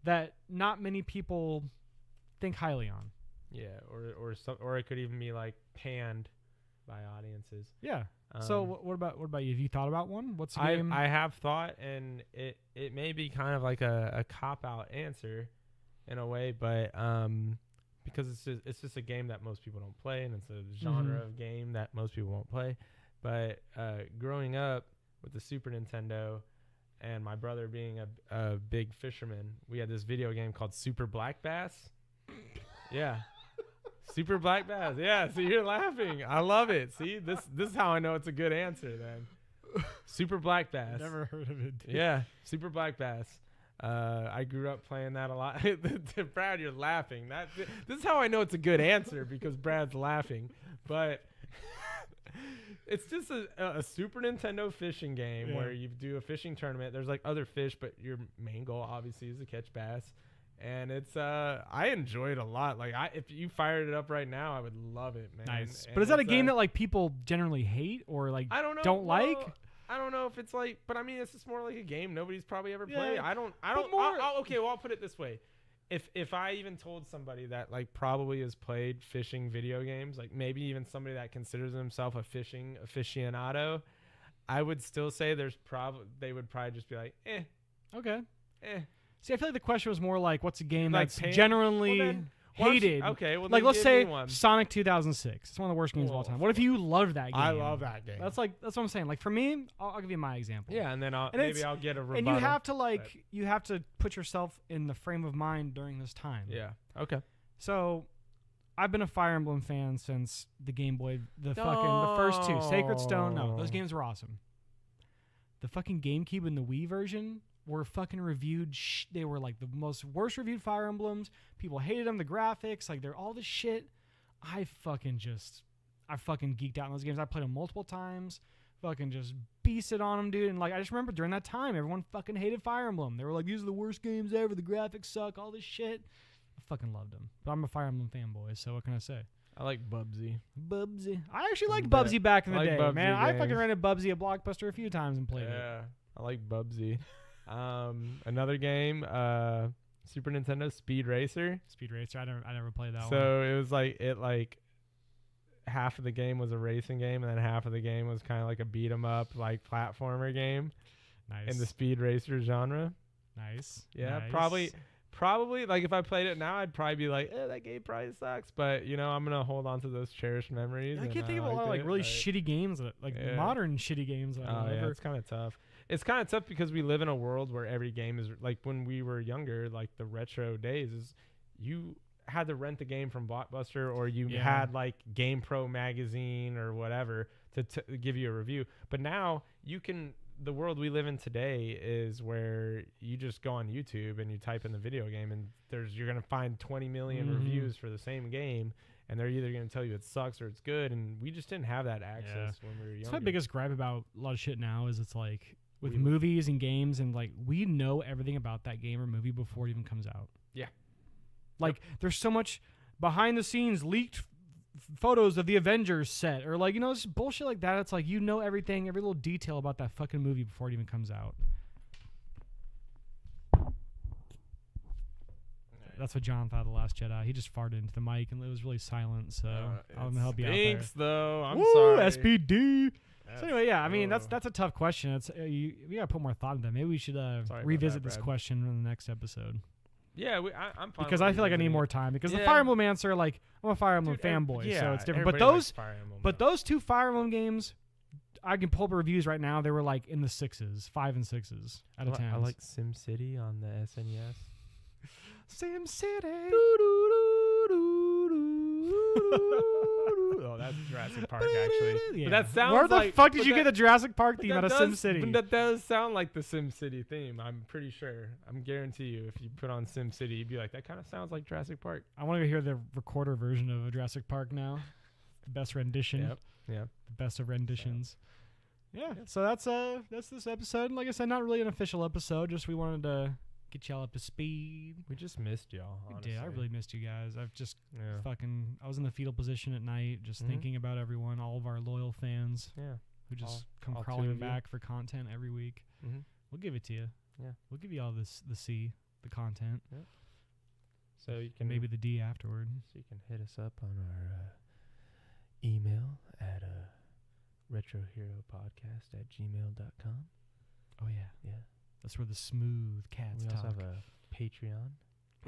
Speaker 3: that not many people think highly on?
Speaker 2: Yeah, or it could even be like panned by audiences.
Speaker 3: Yeah. So what about you? Have you thought about one? What's a game?
Speaker 2: I have thought, and it may be kind of like a cop-out answer in a way, but because it's just a game that most people don't play, and it's a genre of game that most people won't play. But growing up with the Super Nintendo and my brother being a big fisherman, we had this video game called Super Black Bass. Yeah. Super Black Bass. Yeah, so you're laughing. I love it. See, this is how I know it's a good answer then. Super Black Bass.
Speaker 3: Never heard of it. Dude.
Speaker 2: Yeah, Super Black Bass. I grew up playing that a lot. Brad, you're laughing. This is how I know it's a good answer, because Brad's laughing. But it's just a Super Nintendo fishing game where you do a fishing tournament. There's like other fish, but your main goal obviously is to catch bass. And it's I enjoy it a lot. Like if you fired it up right now, I would love it, man.
Speaker 3: Nice. But is that a game that like people generally hate or like
Speaker 2: I don't know,
Speaker 3: don't like?
Speaker 2: I don't know if it's like, but I mean, it's just more like a game nobody's probably ever played. I don't. Okay, well, I'll put it this way: if I even told somebody that like probably has played fishing video games, like maybe even somebody that considers themselves a fishing aficionado, I would still say they would probably just be like,
Speaker 3: okay. See, I feel like the question was more like, what's a game that's generally hated?
Speaker 2: Okay, well,
Speaker 3: like let's say Sonic 2006. It's one of the worst games of all time. What if you loved that game?
Speaker 2: I love that game.
Speaker 3: That's what I'm saying. Like for me, I'll give you my example.
Speaker 2: Yeah, and then maybe I'll get a rebuttal.
Speaker 3: And you have to put yourself in the frame of mind during this time.
Speaker 2: Yeah. Okay.
Speaker 3: So, I've been a Fire Emblem fan since the Game Boy, the first two, Sacred Stone. No, those games were awesome. The fucking GameCube and the Wii version were fucking reviewed. They were like the most worst reviewed Fire Emblems. People hated them. The graphics, like they're all this shit. I fucking geeked out in those games. I played them multiple times. Fucking just beasted on them, dude. And like I just remember during that time, everyone fucking hated Fire Emblem. They were like, these are the worst games ever. The graphics suck. All this shit. I fucking loved them. But I'm a Fire Emblem fanboy, so what can I say?
Speaker 2: I like Bubsy.
Speaker 3: I actually liked Bubsy back in the day,
Speaker 2: Bubsy
Speaker 3: man.
Speaker 2: games.
Speaker 3: I fucking rented Bubsy at Blockbuster a few times and played it.
Speaker 2: Yeah, I like Bubsy. Another game, Super Nintendo Speed Racer.
Speaker 3: I never played that one.
Speaker 2: So it was like half of the game was a racing game, and then half of the game was kind of like a beat 'em up, like platformer game.
Speaker 3: Nice.
Speaker 2: In the Speed Racer genre.
Speaker 3: Nice.
Speaker 2: Yeah,
Speaker 3: nice.
Speaker 2: Probably like if I played it now, I'd probably be like, that game probably sucks. But I'm gonna hold on to those cherished memories.
Speaker 3: I can't think of a lot of like really shitty games, modern shitty games.
Speaker 2: Yeah, it's kind of tough. It's kind of tough because we live in a world where every game is like when we were younger, like the retro days is you had to rent the game from Blockbuster or you had like GamePro magazine or whatever to give you a review. But now the world we live in today is where you just go on YouTube and you type in the video game and you're going to find 20 million reviews for the same game. And they're either going to tell you it sucks or it's good. And we just didn't have that access when we were younger.
Speaker 3: That's my biggest gripe about a lot of shit now is it's like with movies and games and like we know everything about that game or movie before it even comes out.
Speaker 2: Yeah.
Speaker 3: Like there's so much behind the scenes leaked photos of the Avengers set or like, it's bullshit like that. It's like, everything, every little detail about that fucking movie before it even comes out. That's what John thought of The Last Jedi. He just farted into the mic and it was really silent. So I'm going to help you out there.
Speaker 2: Thanks though. I'm
Speaker 3: Woo,
Speaker 2: sorry.
Speaker 3: SPD. So anyway, I mean, that's a tough question. It's we got to put more thought into that. Maybe we should revisit this question in the next episode.
Speaker 2: Yeah, I'm fine.
Speaker 3: Because I feel like I need more time. Because the Fire Emblem answer, like, I'm a Fire Emblem fanboy, so it's different. But those two Fire Emblem games, I can pull up reviews right now. They were like in the 6s, 5 and 6s out of 10.
Speaker 2: I like SimCity on the SNES.
Speaker 3: SimCity.
Speaker 2: Oh, that's Jurassic Park, actually.
Speaker 3: Yeah.
Speaker 2: But that sounds
Speaker 3: Where the fuck did you get the Jurassic Park theme out of SimCity?
Speaker 2: That does sound like the SimCity theme. I'm pretty sure. I'm guarantee you, if you put on SimCity, you'd be like, that kind of sounds like Jurassic Park.
Speaker 3: I want to hear the recorder version of Jurassic Park now. The best rendition.
Speaker 2: Yep.
Speaker 3: The best of renditions. Yeah. So that's this episode. Like I said, not really an official episode. Just we wanted to get y'all up to speed.
Speaker 2: We just missed y'all, honestly.
Speaker 3: We did. I really missed you guys. I've just I was in the fetal position at night just thinking about everyone, all of our loyal fans who just come crawling back for content every week. We'll give it to you. Yeah. We'll give you all the C, the content.
Speaker 2: Yeah. So you can
Speaker 3: maybe the D afterward.
Speaker 2: So you can hit us up on our email at retroheropodcast@gmail.com.
Speaker 3: Oh, yeah.
Speaker 2: Yeah.
Speaker 3: That's where the smooth cats talk.
Speaker 2: We also have a Patreon.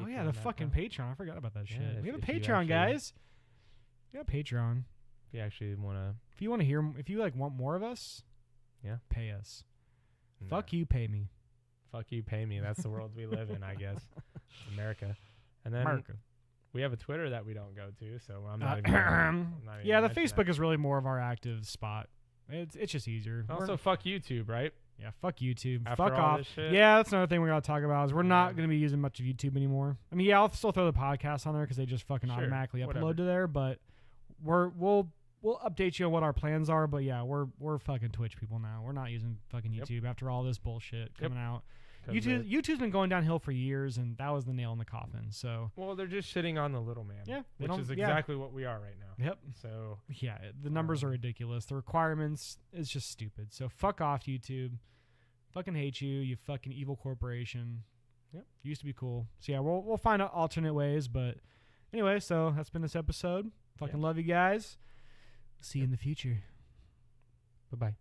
Speaker 3: Oh, yeah, the fucking Patreon. I forgot about that shit. We have a Patreon, guys. We have a Patreon.
Speaker 2: If you actually want to...
Speaker 3: If you want to hear... If you, want more of us, pay us. No. Fuck you, pay me.
Speaker 2: Fuck you, pay me. That's the world we live in, I guess. America. And then we have a Twitter that we don't go to, so I'm not even...
Speaker 3: the Facebook is really more of our active spot. It's just easier.
Speaker 2: Also, fuck YouTube, right?
Speaker 3: Yeah, fuck YouTube.
Speaker 2: After
Speaker 3: fuck off. Yeah, that's another thing we gotta talk about is we're not gonna be using much of YouTube anymore. I mean, I'll still throw the podcast on there because they just fucking automatically upload to there. But we'll update you on what our plans are. But yeah, we're fucking Twitch people now. We're not using fucking YouTube after all this bullshit coming out. YouTube's been going downhill for years, and that was the nail in the coffin. So
Speaker 2: they're just shitting on the little man. Yeah, which is exactly what we are right now.
Speaker 3: Yep.
Speaker 2: So
Speaker 3: yeah, the numbers are ridiculous. The requirements is just stupid. So fuck off, YouTube. Fucking hate you, you fucking evil corporation. Yep. You used to be cool. So yeah, we'll find out alternate ways. But anyway, so that's been this episode. Fucking love you guys. See you in the future.
Speaker 2: Bye-bye.